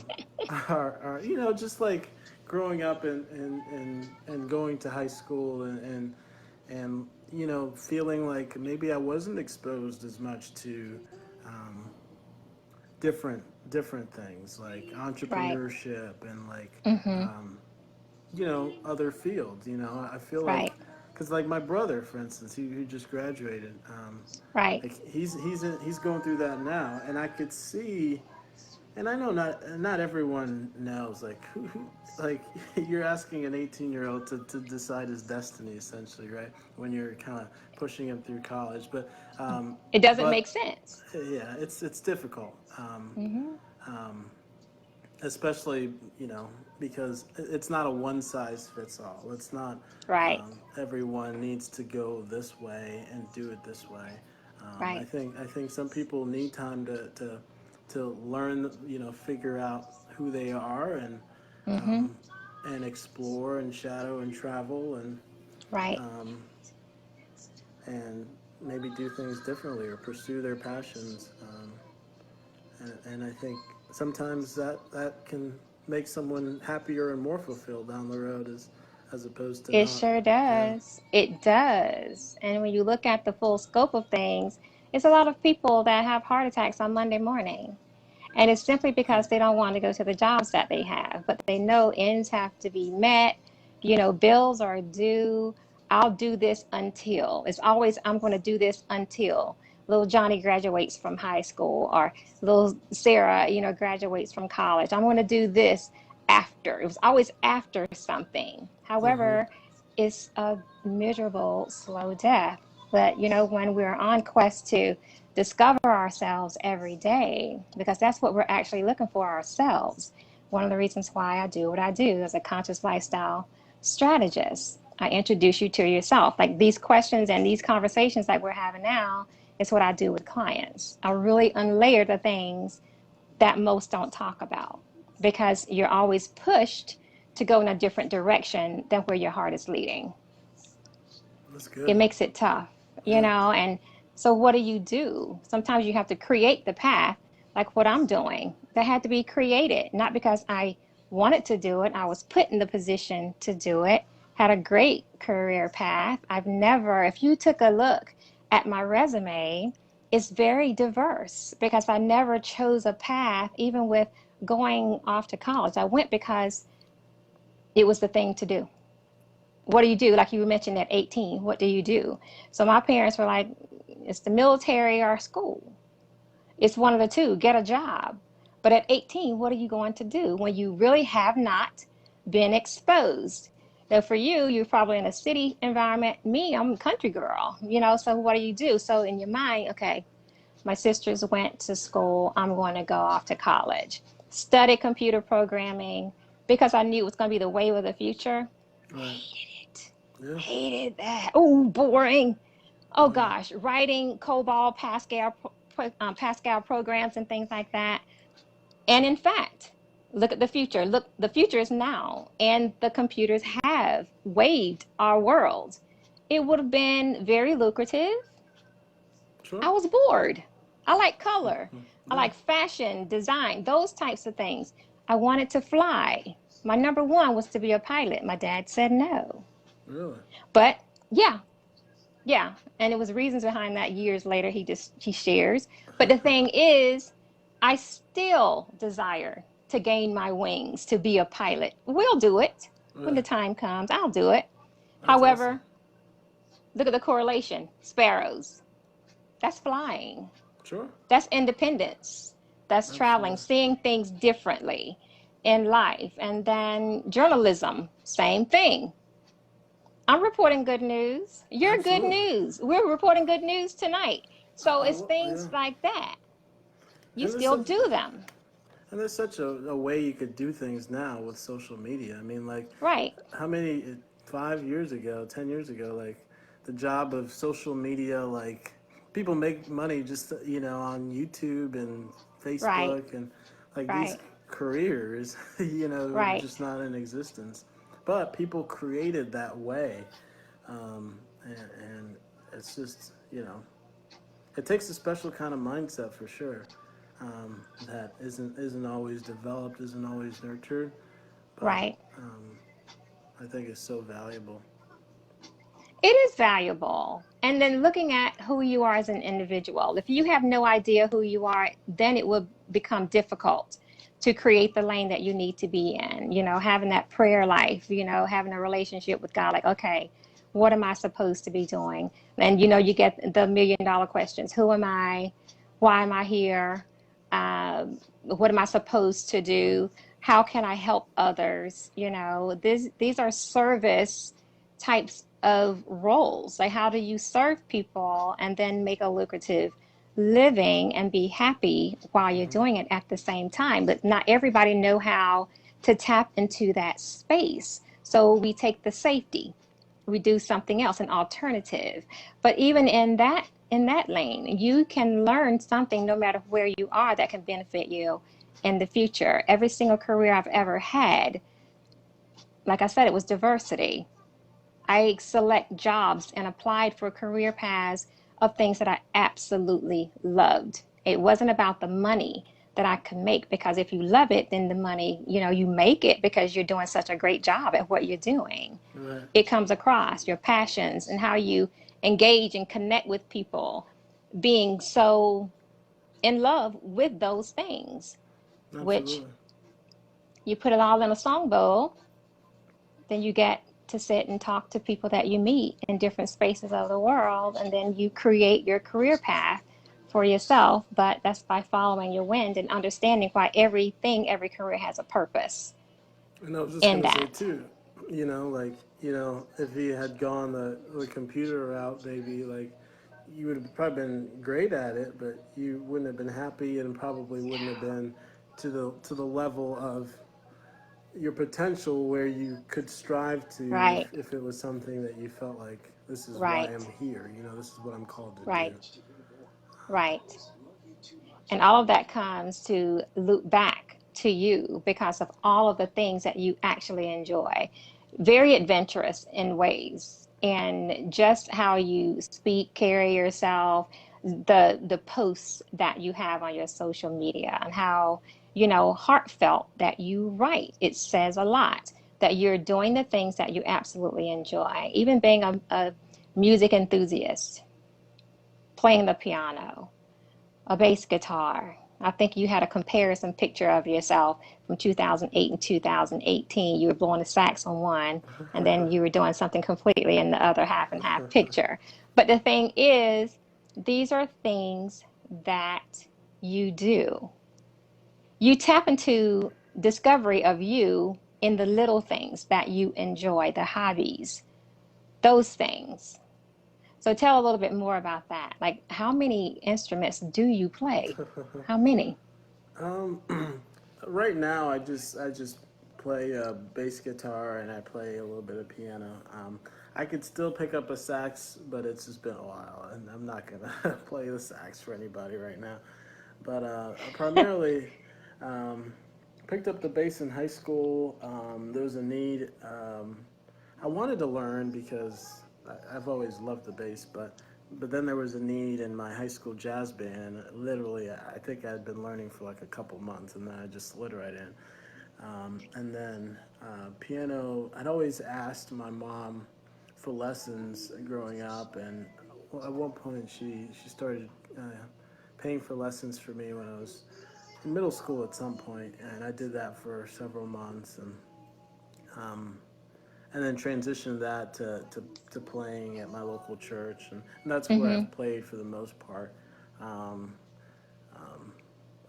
our just like growing up and going to high school and feeling like maybe I wasn't exposed as much to um, different things like Right. entrepreneurship and like Mm-hmm. um, other fields. I feel like Right. because like my brother, for instance, who just graduated, Right. like he's going through that now, and I could see. And I know not everyone knows like who like you're asking an 18-year-old to decide his destiny essentially, right? When you're kind of pushing him through college, It doesn't make but sense. yeah, it's difficult, Mm-hmm. um, especially because it's not a one size fits all. It's not Right. everyone needs to go this way and do it this way. Right. I think some people need time to learn, figure out who they are Mm-hmm. um, and explore and shadow and travel Right. um, and maybe do things differently or pursue their passions. And I think sometimes that can make someone happier and more fulfilled down the road as opposed to It not. sure Yeah. does. It does. And when you look at the full scope of things, it's a lot of people that have heart attacks on Monday morning. And it's simply because they don't want to go to the jobs that they have, but they know ends have to be met. Bills are due. I'll do this until. It's always, I'm going to do this until little Johnny graduates from high school or little Sarah, graduates from college. I'm going to do this after. It was always after something. Mm-hmm. However, it's a miserable, slow death. But, when we're on quest to discover ourselves every day, because that's what we're actually looking for ourselves. One of the reasons why I do what I do as a conscious lifestyle strategist. I introduce you to yourself. Like these questions and these conversations that we're having now is what I do with clients. I really unlayer the things that most don't talk about because you're always pushed to go in a different direction than where your heart is leading. That's It good. makes it tough, Yeah. and so what do? Sometimes you have to create the path, like what I'm doing. That had to be created, not because I wanted to do it. I was put in the position to do it. Had a great career path. I've never, if you took a look at my resume, it's very diverse because I never chose a path, even with going off to college. I went because it was the thing to do. What do you do? Like you mentioned at 18, what do you do? So my parents were like, it's the military or school. It's one of the two, get a job. But at 18, what are you going to do when you really have not been exposed? Now, for you, you're probably in a city environment. Me, I'm a country girl, so what do you do? So in your mind, okay, my sisters went to school. I'm going to go off to college. Study computer programming because I knew it was going to be the wave of the future. Right. Hated it. Yeah. Hated that. Oh, boring. Oh Oh yeah. gosh, writing COBOL, Pascal programs and things like that. And in fact, look at the future. Look, the future is now, and the computers have waved our world. It would have been very lucrative. Sure. I was bored. I like color. I Yeah. like fashion, design, those types of things. I wanted to fly. My number one was to be a pilot. My dad said no. Really. But yeah, yeah. And it was reasons behind that years later he shares. But the thing is, I still desire to gain my wings to be a pilot. We'll do it when Yeah. the time comes. I'll do it. That's awesome. However, look at the correlation. Sparrows. That's flying. Sure. That's independence. That's traveling, Absolutely. seeing things differently in life. And then journalism, same thing. I'm reporting good news. You're good Absolutely. news. We're reporting good news tonight. So it's Yeah. things like that. You And there's still such do them. and there's such a way you could do things now with social media. I mean, like, Right, how many 5 years ago, 10 years ago, like the job of social media, like people make money just on YouTube and right, Facebook and like these right, careers, were right, just not in existence. But people created that way, and it's just it takes a special kind of mindset for sure. That isn't always developed, isn't always nurtured, but right. I think it's so valuable. It is valuable. And then looking at who you are as an individual. If you have no idea who you are, then it will become difficult to create the lane that you need to be in. Having that prayer life, having a relationship with God, like, okay, what am I supposed to be doing? And you get the $1 million questions. Who am I? Why am I here? What am I supposed to do? How can I help others? These are service types of roles. Like, how do you serve people and then make a lucrative living and be happy while you're Hmm. doing it at the same time? But not everybody know how to tap into that space. So we take the safety, we do something else, an alternative. But even in that lane, you can learn something no matter where you are that can benefit you in the future. Every single career I've ever had, like I said, it was diversity. I select jobs and applied for career paths of things that I absolutely loved. It wasn't about the money that I could make, because if you love it, then the money, you make it because you're doing such a great job at what you're doing. Right. It comes across your passions and how you engage and connect with people, being so in love with those things, which Absolutely. you put it all in a songbowl, then you get to sit and talk to people that you meet in different spaces of the world, and then you create your career path for yourself. But that's by following your wind and understanding why every career has a purpose And I was just in gonna say that. too, like if he had gone the computer route, maybe like you would have probably been great at it, but you wouldn't have been happy and probably wouldn't have been to the level of your potential where you could strive to Right, if it was something that you felt like this is why I'm right, here. This is what I'm called to do. right, right. And all of that comes to loop back to you because of all of the things that you actually enjoy. Very adventurous in ways. And just how you speak, carry yourself, the posts that you have on your social media, and how, heartfelt that you write. It says a lot that you're doing the things that you absolutely enjoy. Even being a music enthusiast, playing the piano, a bass guitar. I think you had a comparison picture of yourself from 2008 and 2018. You were blowing the sax on one, and then you were doing something completely in the other half and half picture. But the thing is, these are things that you do. You tap into discovery of you in the little things that you enjoy, the hobbies, those things. So tell a little bit more about that. Like, how many instruments do you play? How many? Um, right now, I just play bass guitar and I play a little bit of piano. I could still pick up a sax, but it's just been a while, and I'm not gonna play the sax for anybody right now. But primarily, um, picked up the bass in high school. There was a need. I wanted to learn because I've always loved the bass, but then there was a need in my high school jazz band. Literally, I think I'd been learning for like a couple months, and then I just slid right in. And then piano. I'd always asked my mom for lessons growing up, and at one point she started paying for lessons for me when I was in middle school at some point, and I did that for several months, um, and then transitioned that to playing at my local church, and that's where Mm-hmm. I've played for the most part. Um, um,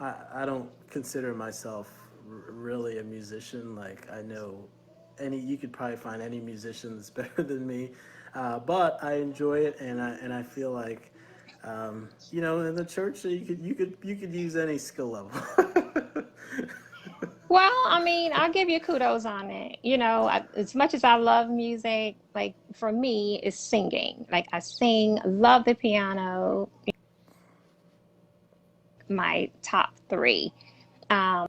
I don't consider myself really a musician. Like I know you could probably find any musician that's better than me, but I enjoy it, and I feel like, you know, in the church you could use any skill level. Well, I mean, I'll give you kudos on it. You know, as much as I love music, like for me, it's singing. Like I sing, love the piano, my top three. Um,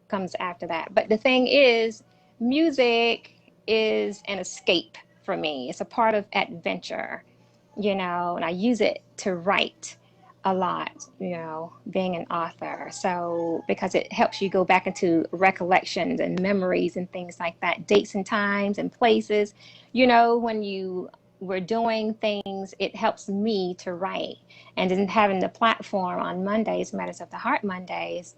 comes after that. But the thing is, music is an escape for me. It's a part of adventure, you know, and I use it to write a lot, you know, being an author. So, because it helps you go back into recollections and memories and things like that, dates and times and places, you know, when you were doing things, it helps me to write. And then having the platform on Mondays, Matters of the Heart Mondays,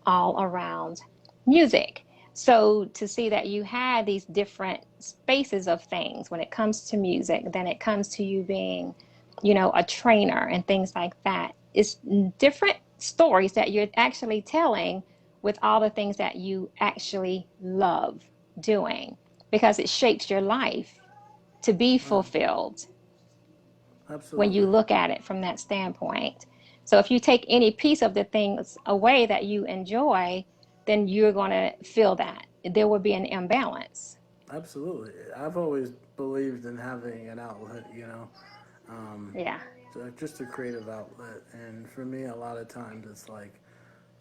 all around music. So to see that you had these different spaces of things when it comes to music, then it comes to you being, you know, a trainer and things like that. It's different stories that you're actually telling with all the things that you actually love doing because it shapes your life to be Right. fulfilled when you Absolutely. look at it from that standpoint. So if you take any piece of the things away that you enjoy, then you're going to feel that there will be an imbalance. Absolutely. I've always believed in having an outlet, you know, um, Yeah, just a creative outlet. And for me, a lot of times it's like,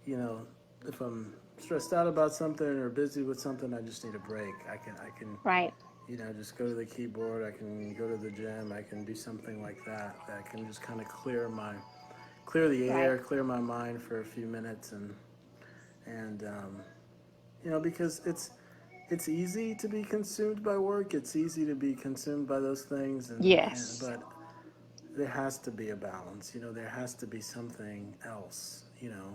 you know, if I'm stressed out about something or busy with something, I just need a break. I can, right, you know, just go to the keyboard. I can go to the gym. I can do something like that that can just kind of clear the right. air, clear my mind for a few minutes, and you know, because it's easy to be consumed by work. It's easy to be consumed by those things, and Yes, but there has to be a balance. You know, there has to be something else. You know,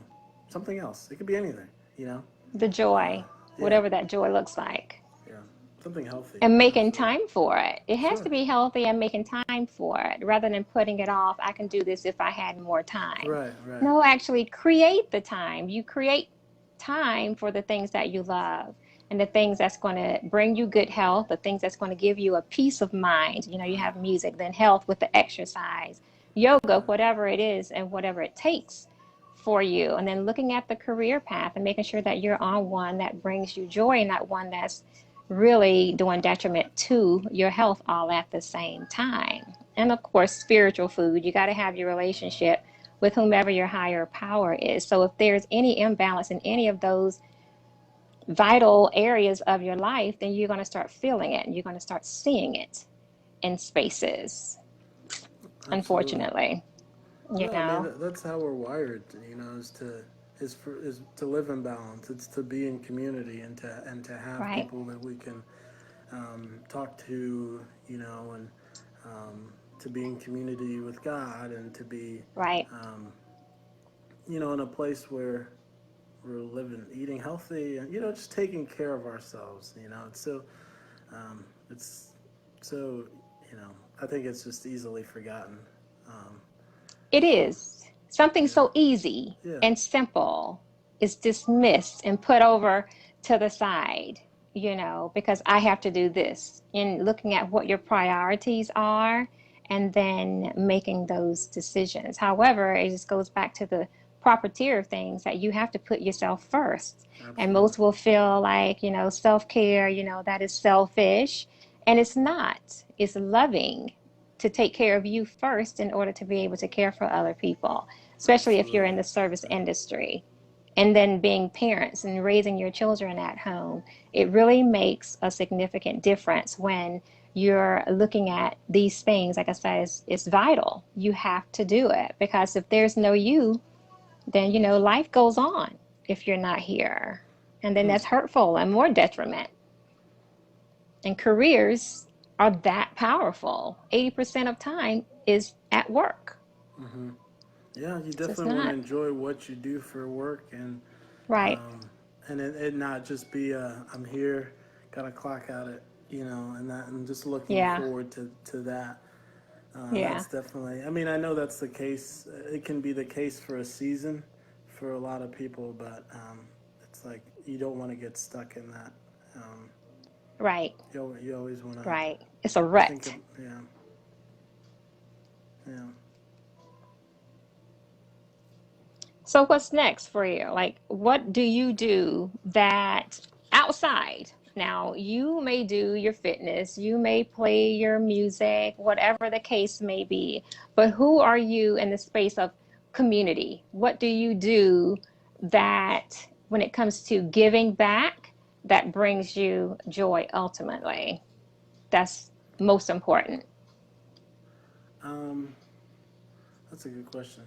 something else. It could be anything. You know, the uh, joy, yeah, whatever that joy looks like. yeah, something healthy. And making Absolutely. time for it. It has to Sure. be healthy and making time for it rather than putting it off. I can do this if I had more time. Right. Right. No, actually create the time. You create time for the things that you love and the things that's going to bring you good health, the things that's going to give you a peace of mind. You know, you have music, then health with the exercise, yoga, Right. whatever it is and whatever it takes for you. And then looking at the career path and making sure that you're on one that brings you joy, not one that's really doing detriment to your health all at the same time. And of course, spiritual food, you got to have your relationship with whomever your higher power is. So if there's any imbalance in any of those vital areas of your life, then you're going to start feeling it and you're going to start seeing it in spaces, Absolutely. unfortunately, you No, I mean know? that's how we're wired. You know, is to live in balance. It's to be in community and to have Right, people that we can talk to. You know, and to be in community with God and to be, right. um, you know, in a place where we're living, eating healthy, and you know, just taking care of ourselves. You know, it's so, you know, I think it's just easily forgotten. Um, It so is. Something yeah, so easy yeah, and simple is dismissed and put over to the side, you know, because I have to do this. In looking at what your priorities are and then making those decisions. However, it just goes back to the proper tier of things that you have to put yourself first. And absolutely. most will feel like, you know, self care, you know, that is selfish. And it's not, it's loving to take care of you first in order to be able to care for other people, especially if you're Absolutely. in the service Yeah. industry. And then being parents and raising your children at home, it really makes a significant difference when you're looking at these things. Like I said, it's vital. You have to do it because if there's no you, then, you know, life goes on if you're not here. And then Hmm. that's hurtful and more detriment. And careers are that powerful. 80% of time is at work. Hmm. Yeah, you So it's definitely want to not enjoy what you do for work, right. um, and it not just be I'm here, gotta clock out it, you know, and that, and just looking Yeah. forward to that. Yeah. That's definitely. I mean, I know that's the case. It can be the case for a season, for a lot of people, but it's like you don't want to get stuck in that. Um, Right. You always want to Right. It's a think of, rut. yeah. So what's next for you? Like, what do you do that outside? Now, you may do your fitness, you may play your music, whatever the case may be, but who are you in the space of community? What do you do that, when it comes to giving back, that brings you joy ultimately? That's most important. Um, that's a good question.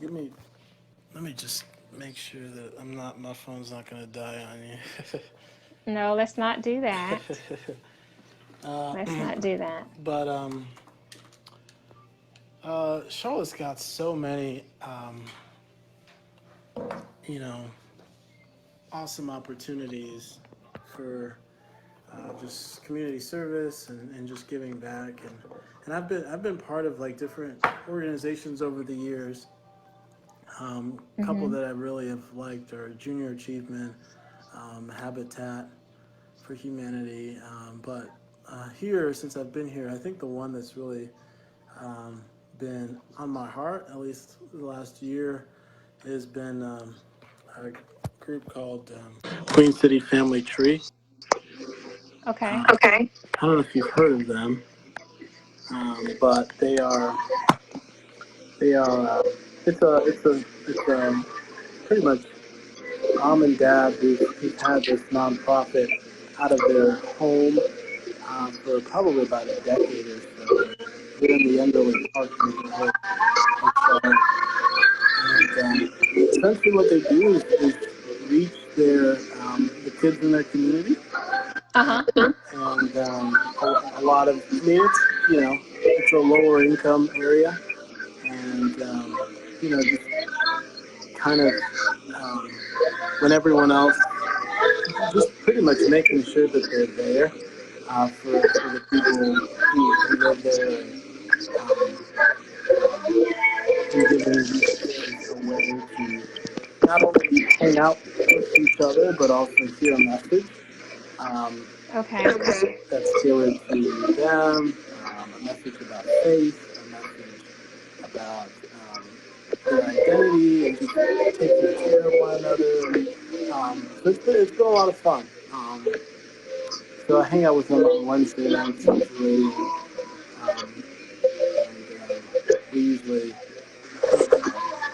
Give me. Let me just make sure that my phone's not gonna die on you. No, let's not do that. uh, Let's not do that. but Charlotte's got so many, you know, awesome opportunities for just community service and just giving back and I've been part of like different organizations over the years. A couple Mm-hmm. that I really have liked are Junior Achievement, Habitat for Humanity, but here since I've been here, I think the one that's really um, been on my heart, at least the last year, has been a group called Queen City Family Tree. Okay. Okay. I don't know if you've heard of them, but they are it's a pretty much mom and dad who've had this nonprofit out of their home for probably about a decade or so. They're in the Enderley Park neighborhood of Charlotte. And essentially what they do is reach the kids in their community. Uh-huh. And a lot of, I mean, it's, it's a lower income area. And, just kind of um, when everyone else, just pretty much making sure that they're there for the people who live there and giving resources a way to not only hang out with each other, but also hear a message Okay. that's tailored to them, a message about faith, a message about their identity, and just taking care of one another. So it's been a lot of fun. So I hang out with them on Wednesday nights usually, and we usually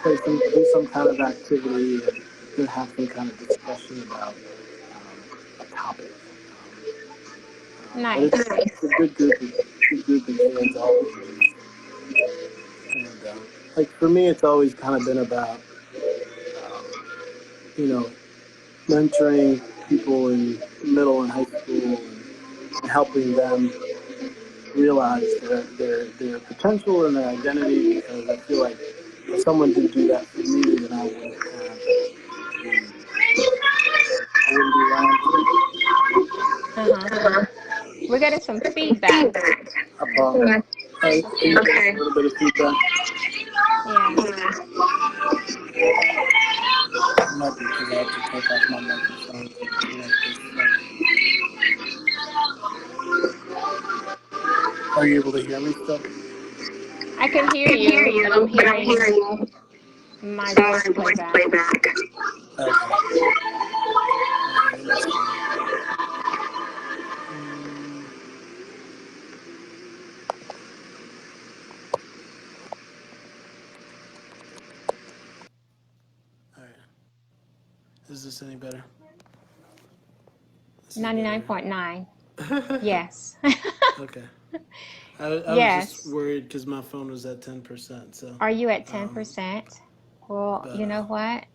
do some kind of activity and then have some kind of discussion about a topic. But Nice. it's a good group of kids always. And like for me, it's always kind of been about um, you know mentoring people in middle and high school and helping them realize their potential and their identity. Because I feel like if someone didn't do that for me, then I wouldn't be Uh-huh. around. We're getting some feedback. Okay. A little bit of feedback. Yeah. It might be because I have to take off my microphone to make this. Are you able to hear me still? I can hear you, but I'm hearing my voice playback. Okay. Let's see. All right. Is this any better? This is better. 99.9. Yes. Okay. I was just Yes. worried because my phone was at 10%. So. Are you at Um, 10%? Well, but you know what?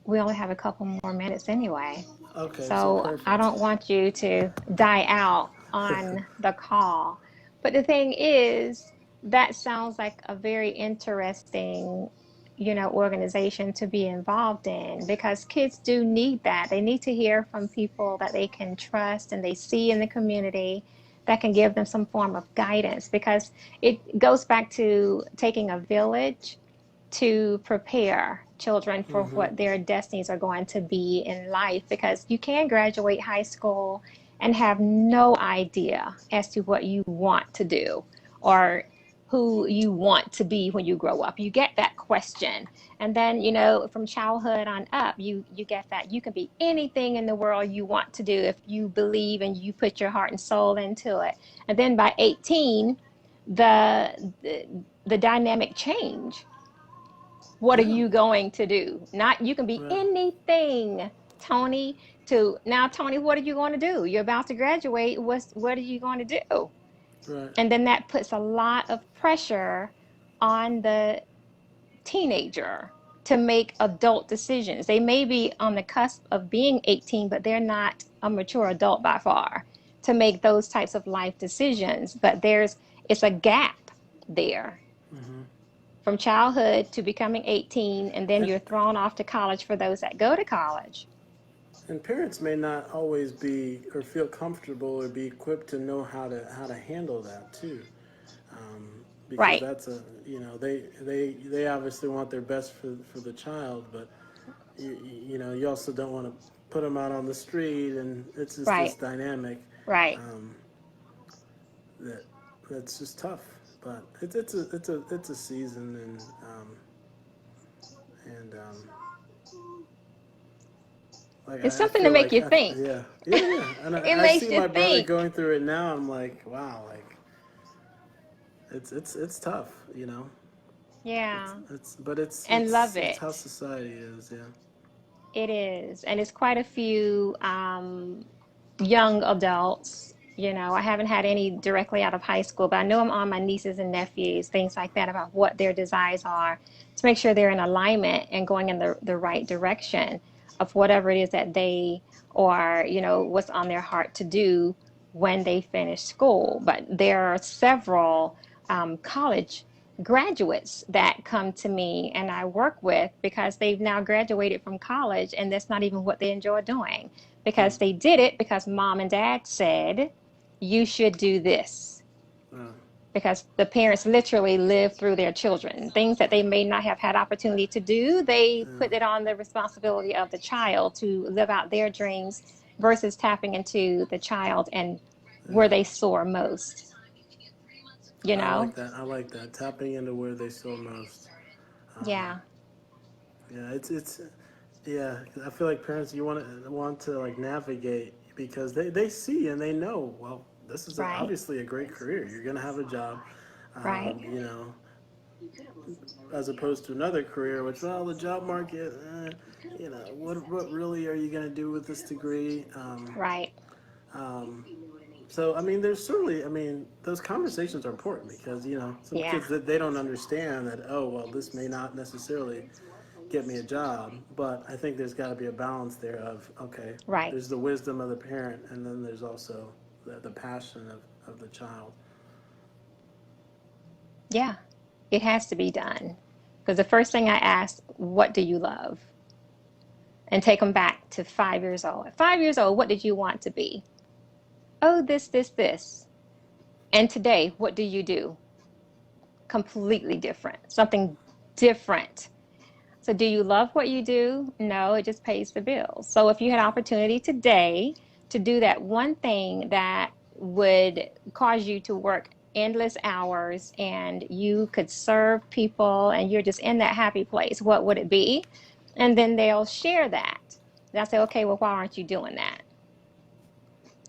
We only have a couple more minutes anyway. okay, so So I perfect. don't want you to die out on the call. But the thing is, that sounds like a very interesting, organization to be involved in, because kids do need that. They need to hear from people that they can trust and they see in the community that can give them some form of guidance, because it goes back to taking a village to prepare children for what their destinies are going to be in life, because you can graduate high school and have no idea as to what you want to do or who you want to be when you grow up. You get that question. And then, you know, from childhood on up, you get that you can be anything in the world you want to do if you believe and you put your heart and soul into it. And then by 18, the dynamic change. What are you going to do? Not, you can be Right. anything, Tony, to now, Tony, what are you going to do? You're about to graduate. What are you going to do? Right. And then that puts a lot of pressure on the teenager to make adult decisions. They may be on the cusp of being 18, but they're not a mature adult by far to make those types of life decisions. But it's a gap there from childhood to becoming 18, and then And you're thrown off to college for those that go to college. and parents may not always be or feel comfortable or be equipped to know how to handle that too, because Right, that's a, you know, they obviously want their best for the child, but you know, you also don't want to put them out on the street, and it's just this right, dynamic right. um, that that's just tough. But it's a season, and like It's I something to feel make like you think. yeah, and It I makes see you my brother think. going through it now. I'm like, wow, like it's tough, you know. Yeah, But and love it's how it. society is, yeah. It is. And it's quite a few young adults. You know, I haven't had any directly out of high school, but I know I'm on my nieces and nephews, things like that, about what their desires are to make sure they're in alignment and going in the right direction of whatever it is that they, or, you know, what's on their heart to do when they finish school. But there are several college graduates that come to me and I work with because they've now graduated from college and that's not even what they enjoy doing, Hmm. because they did it because mom and dad said you should do this, Uh, because the parents literally live through their children. Things that they may not have had opportunity to do, they yeah, put it on the responsibility of the child to live out their dreams versus tapping into the child and yeah. where they soar most, you I know? like that. I like that. Tapping into where they sow most. Um, Yeah, yeah, it's yeah. I feel like parents, you want to like navigate because they see and they know. Well, this is right, obviously a great career. You're gonna have a job. right. You know, as opposed to another career, which, well, the job market. You know, what really are you gonna do with this degree? Right. Um, So I mean, there's certainly, I mean, those conversations are important because, you know, some Yeah. kids that they don't understand that, oh well, this may not necessarily get me a job, but I think there's got to be a balance there of, okay, Right. there's the wisdom of the parent, and then there's also the passion of the child. Yeah. It has to be done. Because the first thing I ask, what do you love? And take them back to 5 years old. At 5 years old, what did you want to be? Oh, this. And today, what do you do? Completely different. Something different. So do you love what you do? No, it just pays the bills. So if you had opportunity today to do that one thing that would cause you to work endless hours and you could serve people and you're just in that happy place, what would it be? And then they'll share that. And I say, okay, well, why aren't you doing that?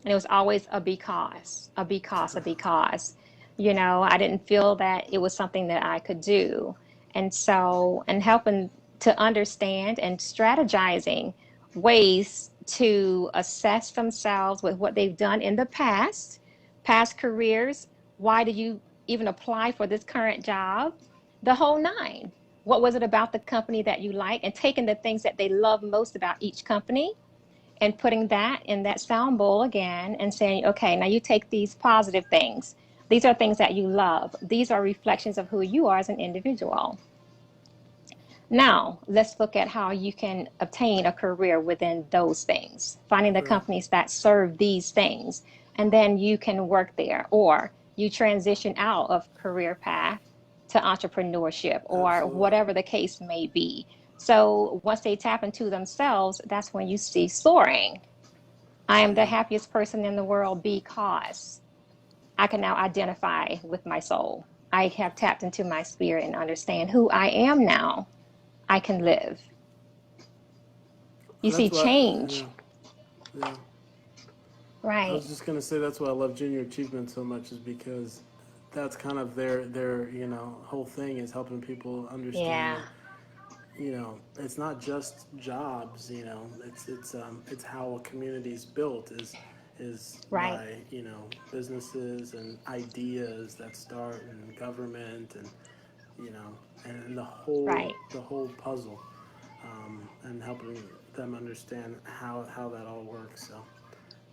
And it was always a because, a because, a because. You know, I didn't feel that it was something that I could do. And so, and helping to understand and strategizing ways to assess themselves with what they've done in the past careers. Why did you even apply for this current job? The whole nine. What was it about the company that you like? And taking the things that they love most about each company and putting that in that sound bowl again and saying, okay, now you take these positive things. These are things that you love. These are reflections of who you are as an individual. Now, let's look at how you can obtain a career within those things, finding the Right. companies that serve these things, and then you can work there, or you transition out of career path to entrepreneurship or Absolutely. whatever the case may be. So once they tap into themselves, that's when you see soaring. I am the happiest person in the world because I can now identify with my soul. I have tapped into my spirit and understand who I am now. I can live. You see That's why, change, yeah. I right? was just gonna say that's why I love Junior Achievement so much, is because that's kind of their whole thing, is helping people understand Yeah, that it's not just jobs. It's how a community is built, is right, by businesses and ideas that start in government, and you know and right. the whole puzzle, and helping them understand how that all works. So,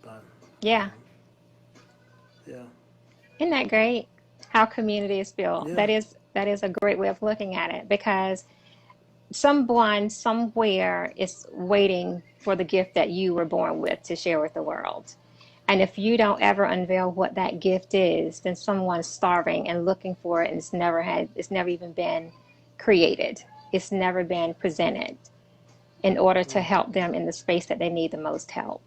but Yeah. um, yeah, Isn't that great? How community is built. yeah. That is a great way of looking at it because someone somewhere is waiting for the gift that you were born with to share with the world. And if you don't ever unveil what that gift is, then someone's starving and looking for it and it's never even been created. It's never been presented in order to help them in the space that they need the most help.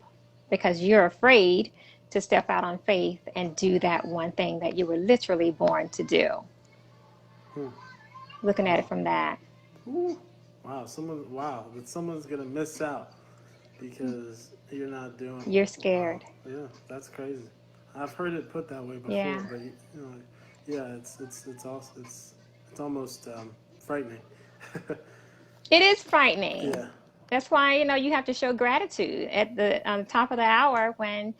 Because you're afraid to step out on faith and do that one thing that you were literally born to do. Hmm. Looking at it Wow. from that. Ooh. Wow, that someone's gonna miss out because you're not doing. You're Wow, scared. yeah, that's crazy. I've heard it put that way before, Yeah. but yeah, it's also it's almost frightening. It is frightening. Yeah. That's why, you have to show gratitude at the on the top of the hour when,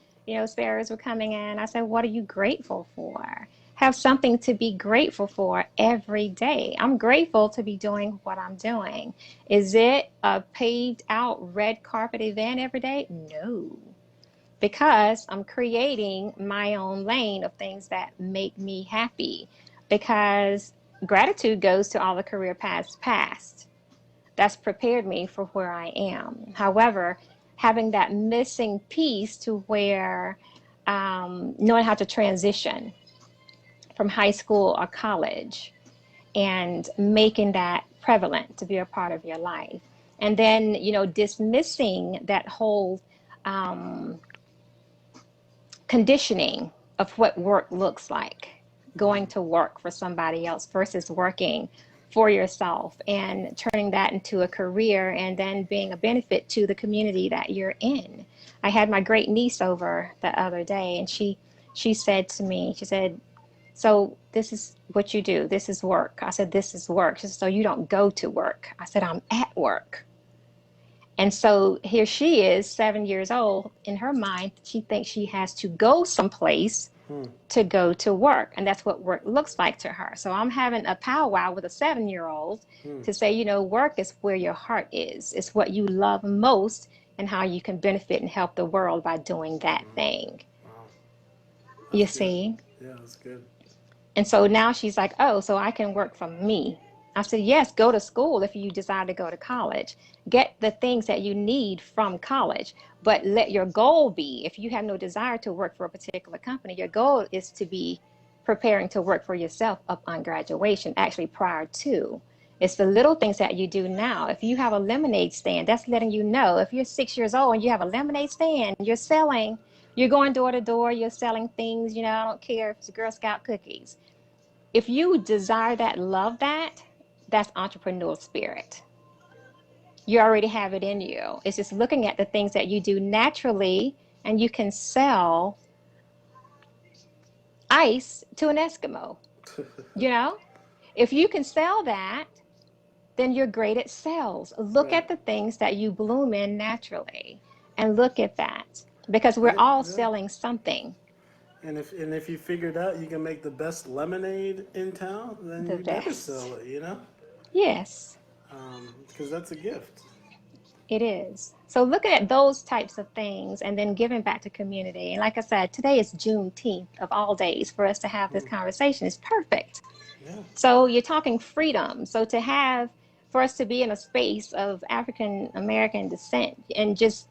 sparrows were coming in. I said, what are you grateful for? Have something to be grateful for every day. I'm grateful to be doing what I'm doing. Is it a paved out red carpet event every day? No, because I'm creating my own lane of things that make me happy. Because gratitude goes to all the career paths past that's prepared me for where I am. However, having that missing piece to where knowing how to transition from high school or college and making that prevalent to be a part of your life. And then, dismissing that whole um, conditioning of what work looks like, going to work for somebody else versus working for yourself and turning that into a career and then being a benefit to the community that you're in. I had my great niece over the other day and she said to me, she said, so this is what you do. This is work. I said, this is work. She said, so you don't go to work. I said, I'm at work. And so here she is, 7 years old. In her mind, she thinks she has to go someplace Hmm. to go to work. And that's what work looks like to her. So I'm having a powwow with a 7-year-old Hmm. to say, work is where your heart is. It's what you love most and how you can benefit and help the world by doing that thing. Wow, You that's good. see? Yeah, that's good. And so now she's like, oh, so I can work from me. I said, yes, go to school if you desire to go to college. Get the things that you need from college, but let your goal be, if you have no desire to work for a particular company, your goal is to be preparing to work for yourself upon graduation, actually prior to. It's the little things that you do now. If you have a lemonade stand, that's letting you know. If you're 6 years old and you have a lemonade stand, you're going door to door, you're selling things, I don't care if it's Girl Scout cookies. If you desire that, love that, that's entrepreneurial spirit. You already have it in you. It's just looking at the things that you do naturally, and you can sell ice to an Eskimo. You know, if you can sell that, then you're great at sales. Look Right. at the things that you bloom in naturally and look at that because we're Yeah, all yeah. selling something. And if you figured out you can make the best lemonade in town, then The you better best. sell it. Yes. Because that's a gift. It is. So looking at those types of things and then giving back to community. And like I said, today is Juneteenth of all days for us to have this Hmm. conversation is perfect. Yeah. So you're talking freedom. So for us to be in a space of African American descent and just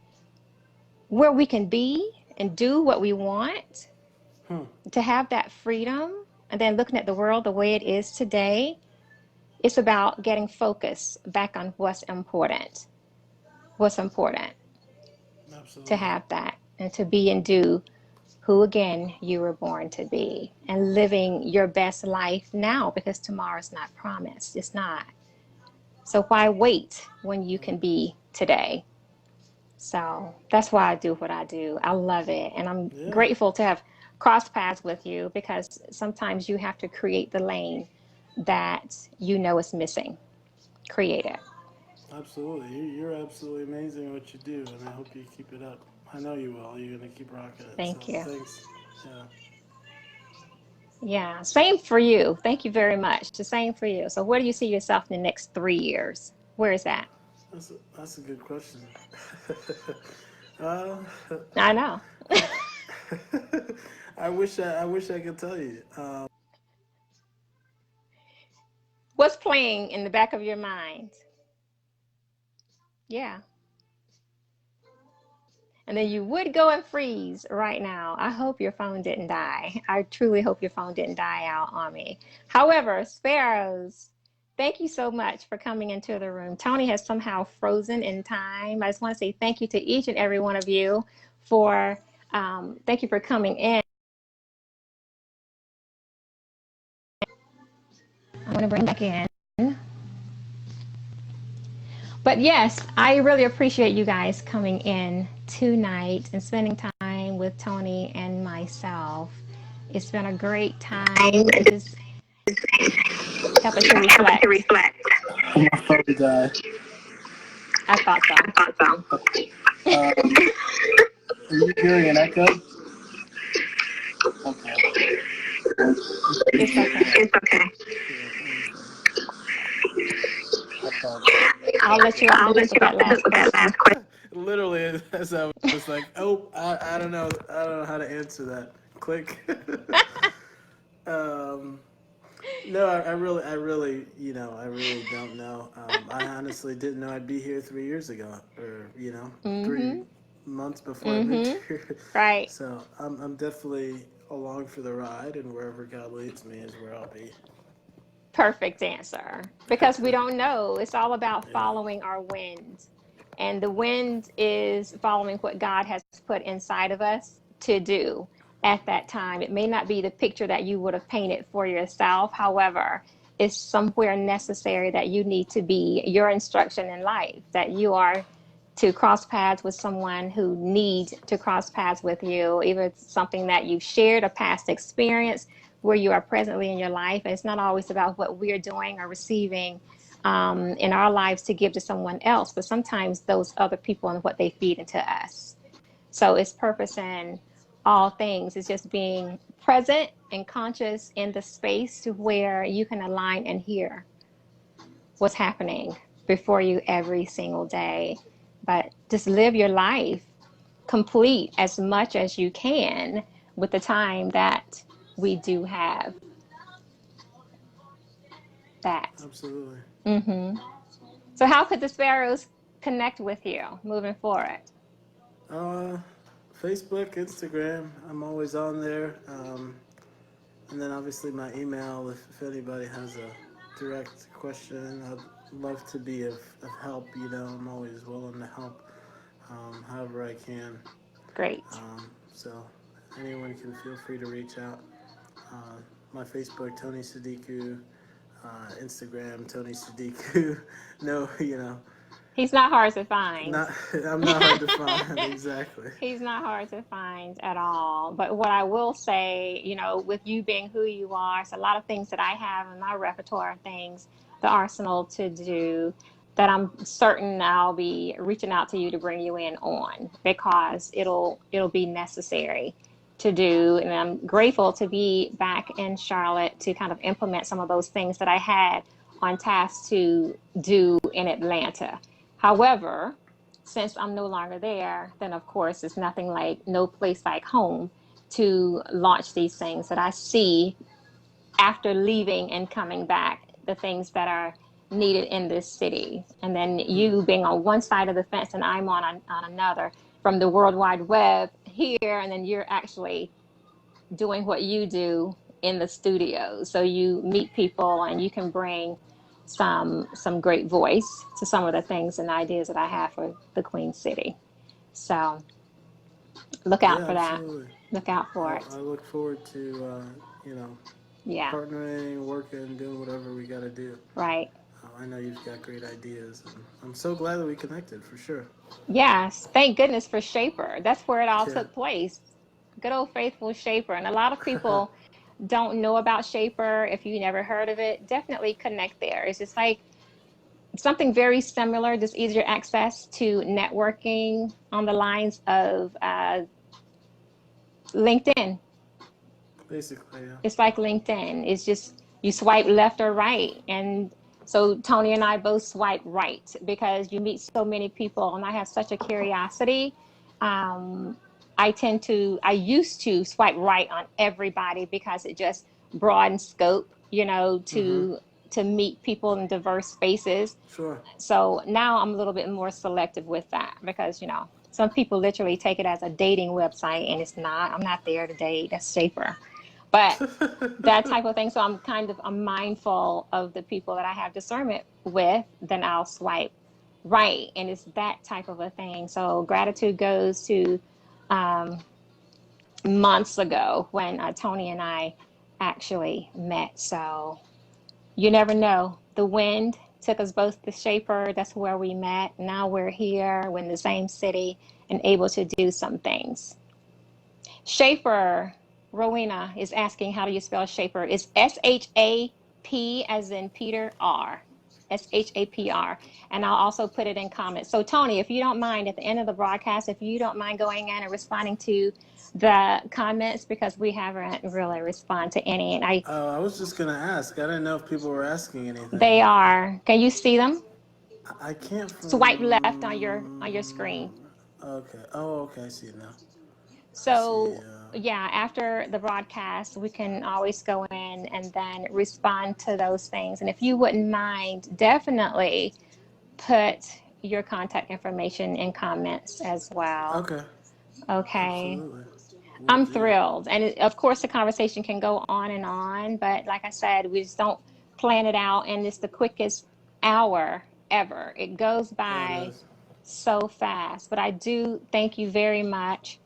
where we can be and do what we want, Hmm. to have that freedom and then looking at the world the way it is today, it's about getting focus back on what's important. What's important to Absolutely. have that and to be and do who again you were born to be and living your best life now because tomorrow's not promised. It's not. So why wait when you can be today? So that's why I do what I do. I love it. And I'm Yeah, grateful to have crossed paths with you because sometimes you have to create the lane that you know is missing. Create it. absolutely. You're absolutely amazing at what you do, and I hope you keep it up. I know you will. You're gonna keep rocking it. So Thank you. thanks. Yeah, Yeah, same for you. Thank you very much. The same for you. So where do you see yourself in the next 3 years? Where is that? that's a good question. uh, I know. I, I wish I could tell you. What's playing in the back of your mind? Yeah. And then you would go and freeze right now. I hope your phone didn't die. I truly hope your phone didn't die out on me. However, Sparrows, thank you so much for coming into the room. Tony has somehow frozen in time. I just want to say thank you to each and every one of you for thank you for coming in. I'm going to bring back in. But yes, I really appreciate you guys coming in tonight and spending time with Tony and myself. It's been a great time and just help us to reflect. My phone died. I thought so. Are you hearing an echo? Okay. It's okay. I'll let you off the hook with that last question. Literally, as I was like, oh, I don't know. I don't know how to answer that. Click. um, no, I really don't know. I honestly didn't know I'd be here 3 years ago, or three Mm-hmm. months before I moved Mm-hmm. here. Right. So I'm definitely along for the ride, and wherever God leads me is where I'll be. Perfect answer. Because we don't know. It's all about Yeah, following our wind. And the wind is following what God has put inside of us to do at that time. It may not be the picture that you would have painted for yourself. However, it's somewhere necessary that you need to be your instruction in life, that you are to cross paths with someone who needs to cross paths with you, either it's something that you've shared, a past experience where you are presently in your life. And it's not always about what we're doing or receiving in our lives to give to someone else, but sometimes those other people and what they feed into us. So it's purpose in all things. It's just being present and conscious in the space to where you can align and hear what's happening before you every single day. But just live your life complete as much as you can with the time that we do have that. absolutely. Hmm. So, how could the Sparrows connect with you moving forward? Uh, Facebook, Instagram. I'm always on there. And then obviously my email. If anybody has a direct question, I'd love to be of help. I'm always willing to help however I can. Great. So anyone can feel free to reach out. Uh, my Facebook, Tony Sadiku. Instagram, Tony Sadiku. No, He's not hard to find. not I'm not hard to find. Exactly. He's not hard to find at all. But what I will say, with you being who you are, it's a lot of things that I have in my repertoire of things, the arsenal to do that I'm certain I'll be reaching out to you to bring you in on because it'll be necessary to do. And I'm grateful to be back in Charlotte to kind of implement some of those things that I had on task to do in Atlanta. However, since I'm no longer there, then of course it's nothing like no place like home to launch these things that I see after leaving and coming back, the things that are needed in this city. And then Mm, you being on one side of the fence and I'm on another from the World Wide Web here, and then you're actually doing what you do in the studio. So you meet people and you can bring some great voice to some of the things and ideas that I have for the Queen City. So look out Yeah, for that. absolutely. Look out for it. I look forward to you know, Yeah, partnering, working, doing whatever we got to do. right. I know you've got great ideas, and I'm so glad that we connected for sure. Yes, thank goodness for Shaper. That's where it all Yeah. took place. Good old faithful Shaper. And a lot of people don't know about Shaper. If you never heard of it, definitely connect there. It's just like something very similar, just easier access to networking on the lines of LinkedIn. Basically, yeah. It's like LinkedIn. It's just you swipe left or right. And so Tony and I both swipe right because you meet so many people, and I have such a curiosity. Um, I used to swipe right on everybody because it just broadens scope, Mm-hmm. to meet people in diverse spaces. Sure. So now I'm a little bit more selective with that because, some people literally take it as a dating website, and it's not. I'm not there to date. That's safer. But that type of thing. So I'm mindful of the people that I have discernment with, then I'll swipe right. And it's that type of a thing. So gratitude goes to um, months ago when Tony and I actually met. So you never know. The wind took us both to Shaper. That's where we met. Now we're here. We're in the same city and able to do some things. Shaper, Rowena is asking, how do you spell Shaper? It's SHAP as in Peter R. SHAPR. And I'll also put it in comments. So, Tony, if you don't mind, at the end of the broadcast, if you don't mind going in and responding to the comments, because we haven't really responded to any. And I was just gonna ask. I didn't know if people were asking they anything. are. Can you see them? I can't Swipe left on your from. screen. Okay. Oh, okay. I see it now. I see. So, yeah, after the broadcast, we can always go in and then respond to those things. And if you wouldn't mind, definitely put your contact information in comments as well. Okay. Okay. Absolutely. Will I'm do. thrilled. And of course, the conversation can go on. But like I said, we just don't plan it out. And it's the quickest hour ever. It goes Yeah, it by is. so fast. But I do thank you very much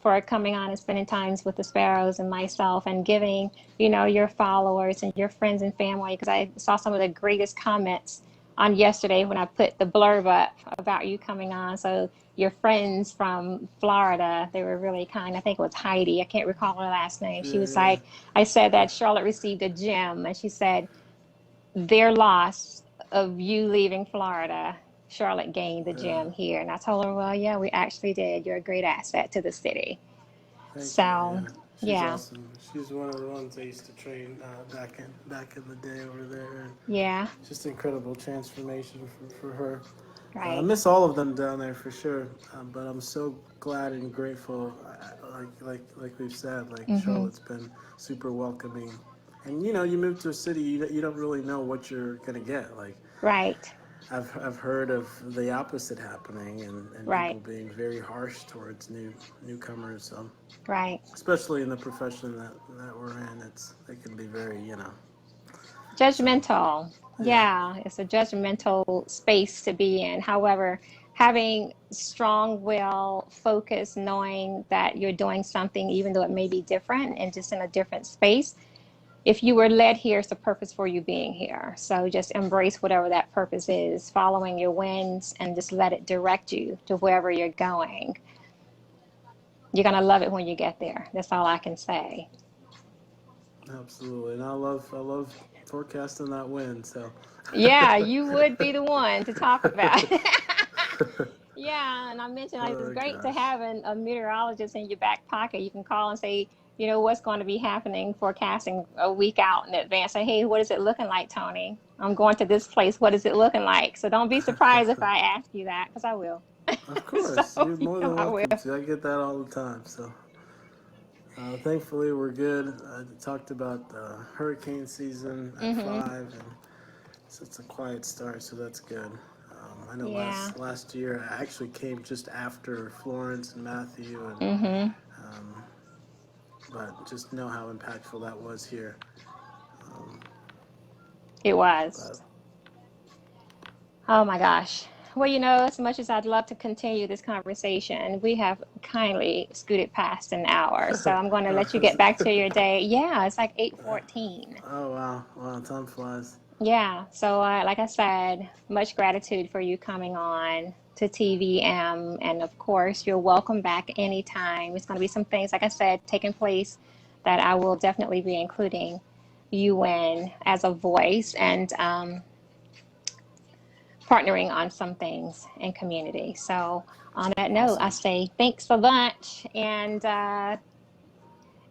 for coming on and spending times with the Sparrows and myself and giving, your followers and your friends and family, because I saw some of the greatest comments on yesterday when I put the blurb up about you coming on. So your friends from Florida, they were really kind. I think it was Heidi. I can't recall her last name. She Yeah, was yeah. like, I said that Charlotte received a gem, and she said their loss of you leaving Florida, Charlotte gained the Yeah. gem here. And I told her, well, yeah, we actually did. You're a great asset to the city. Thank you. So, Yeah, she's yeah, awesome. She's one of the ones I used to train back in the day over there, and yeah, just incredible transformation for her. I right. miss all of them down there for sure, but I'm so glad and grateful. Like we've said, like Mm-hmm. Charlotte's been super welcoming, and you move to a city, you don't really know what you're gonna get. Like Right, I've heard of the opposite happening, and right, people being very harsh towards newcomers. right. Especially in the profession that we're in, it can be very So Judgmental. yeah, Yeah, it's a judgmental space to be in. However, having strong will, focus, knowing that you're doing something, even though it may be different and just in a different space, if you were led here, it's a purpose for you being here. So just embrace whatever that purpose is, following your winds, and just let it direct you to wherever you're going. You're going to love it when you get there. That's all I can say. absolutely. And I love forecasting that wind. So Yeah, you would be the one to talk about. Yeah, and I mentioned like, it's oh great to gosh, have a meteorologist in your back pocket. You can call and say, what's going to be happening, forecasting a week out in advance. Say, hey, what is it looking like, Tony? I'm going to this place. What is it looking like? So don't be surprised if I ask you that, because I will. of So, course you're more than I will. welcome to. I get that all the time. So thankfully we're good. I talked about hurricane season at Mm-hmm. 5, and so it's a quiet start, so that's good. I know Yeah. last year I actually came just after Florence and Matthew, and Mm-hmm. um, but just know how impactful that was here. Um, It was. but Oh my gosh. Well, as much as I'd love to continue this conversation, we have kindly scooted past an hour. So I'm going to let you get back to your day. Yeah, it's like 8:14. Oh wow, wow, time flies. Yeah. So, like I said, much gratitude for you coming on to T.V.M. And of course, you're welcome back anytime. It's going to be some things, like I said, taking place that I will definitely be including you in as a voice. And partnering on some things in community. So on that note, I say thanks a bunch. And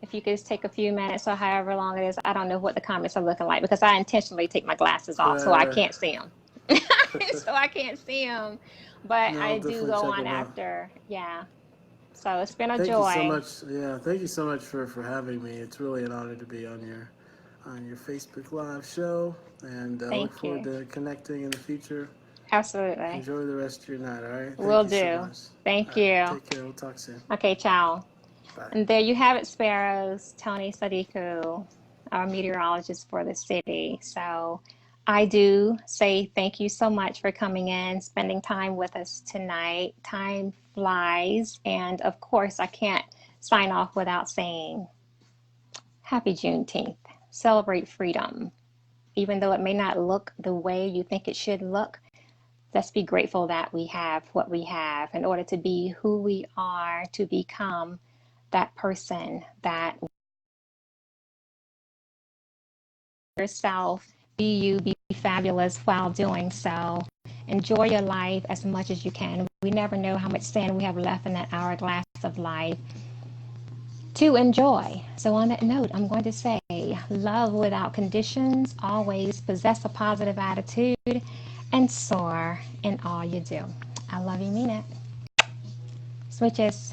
if you could just take a few minutes or however long it is, I don't know what the comments are looking like because I intentionally take my glasses off so I Right, can't see them. So I can't see them. But no, I'll I do definitely go check on them out. after. Yeah. So it's been a Thank you so joy. much. Yeah, thank you so much for having me. It's really an honor to be on your Facebook Live show, and I look Thank forward you. to connecting in the future. Absolutely. Enjoy the rest of your night. All right. Thank Will you so do. much. Thank All right. you. Take care. We'll talk soon. Okay, ciao. Bye. And there you have it, Sparrows. Tony Sadiku, our meteorologist for the city. So I do say thank you so much for coming in, spending time with us tonight. Time flies. And of course, I can't sign off without saying happy Juneteenth. Celebrate freedom. Even though it may not look the way you think it should look, let's be grateful that we have what we have in order to be who we are, to become that person that yourself, be you, be fabulous while doing so. Enjoy your life as much as you can. We never know how much sand we have left in that hourglass of life to enjoy. So on that note, I'm going to say love without conditions, always possess a positive attitude, and soar in all you do. I love you, mean it. Smooches.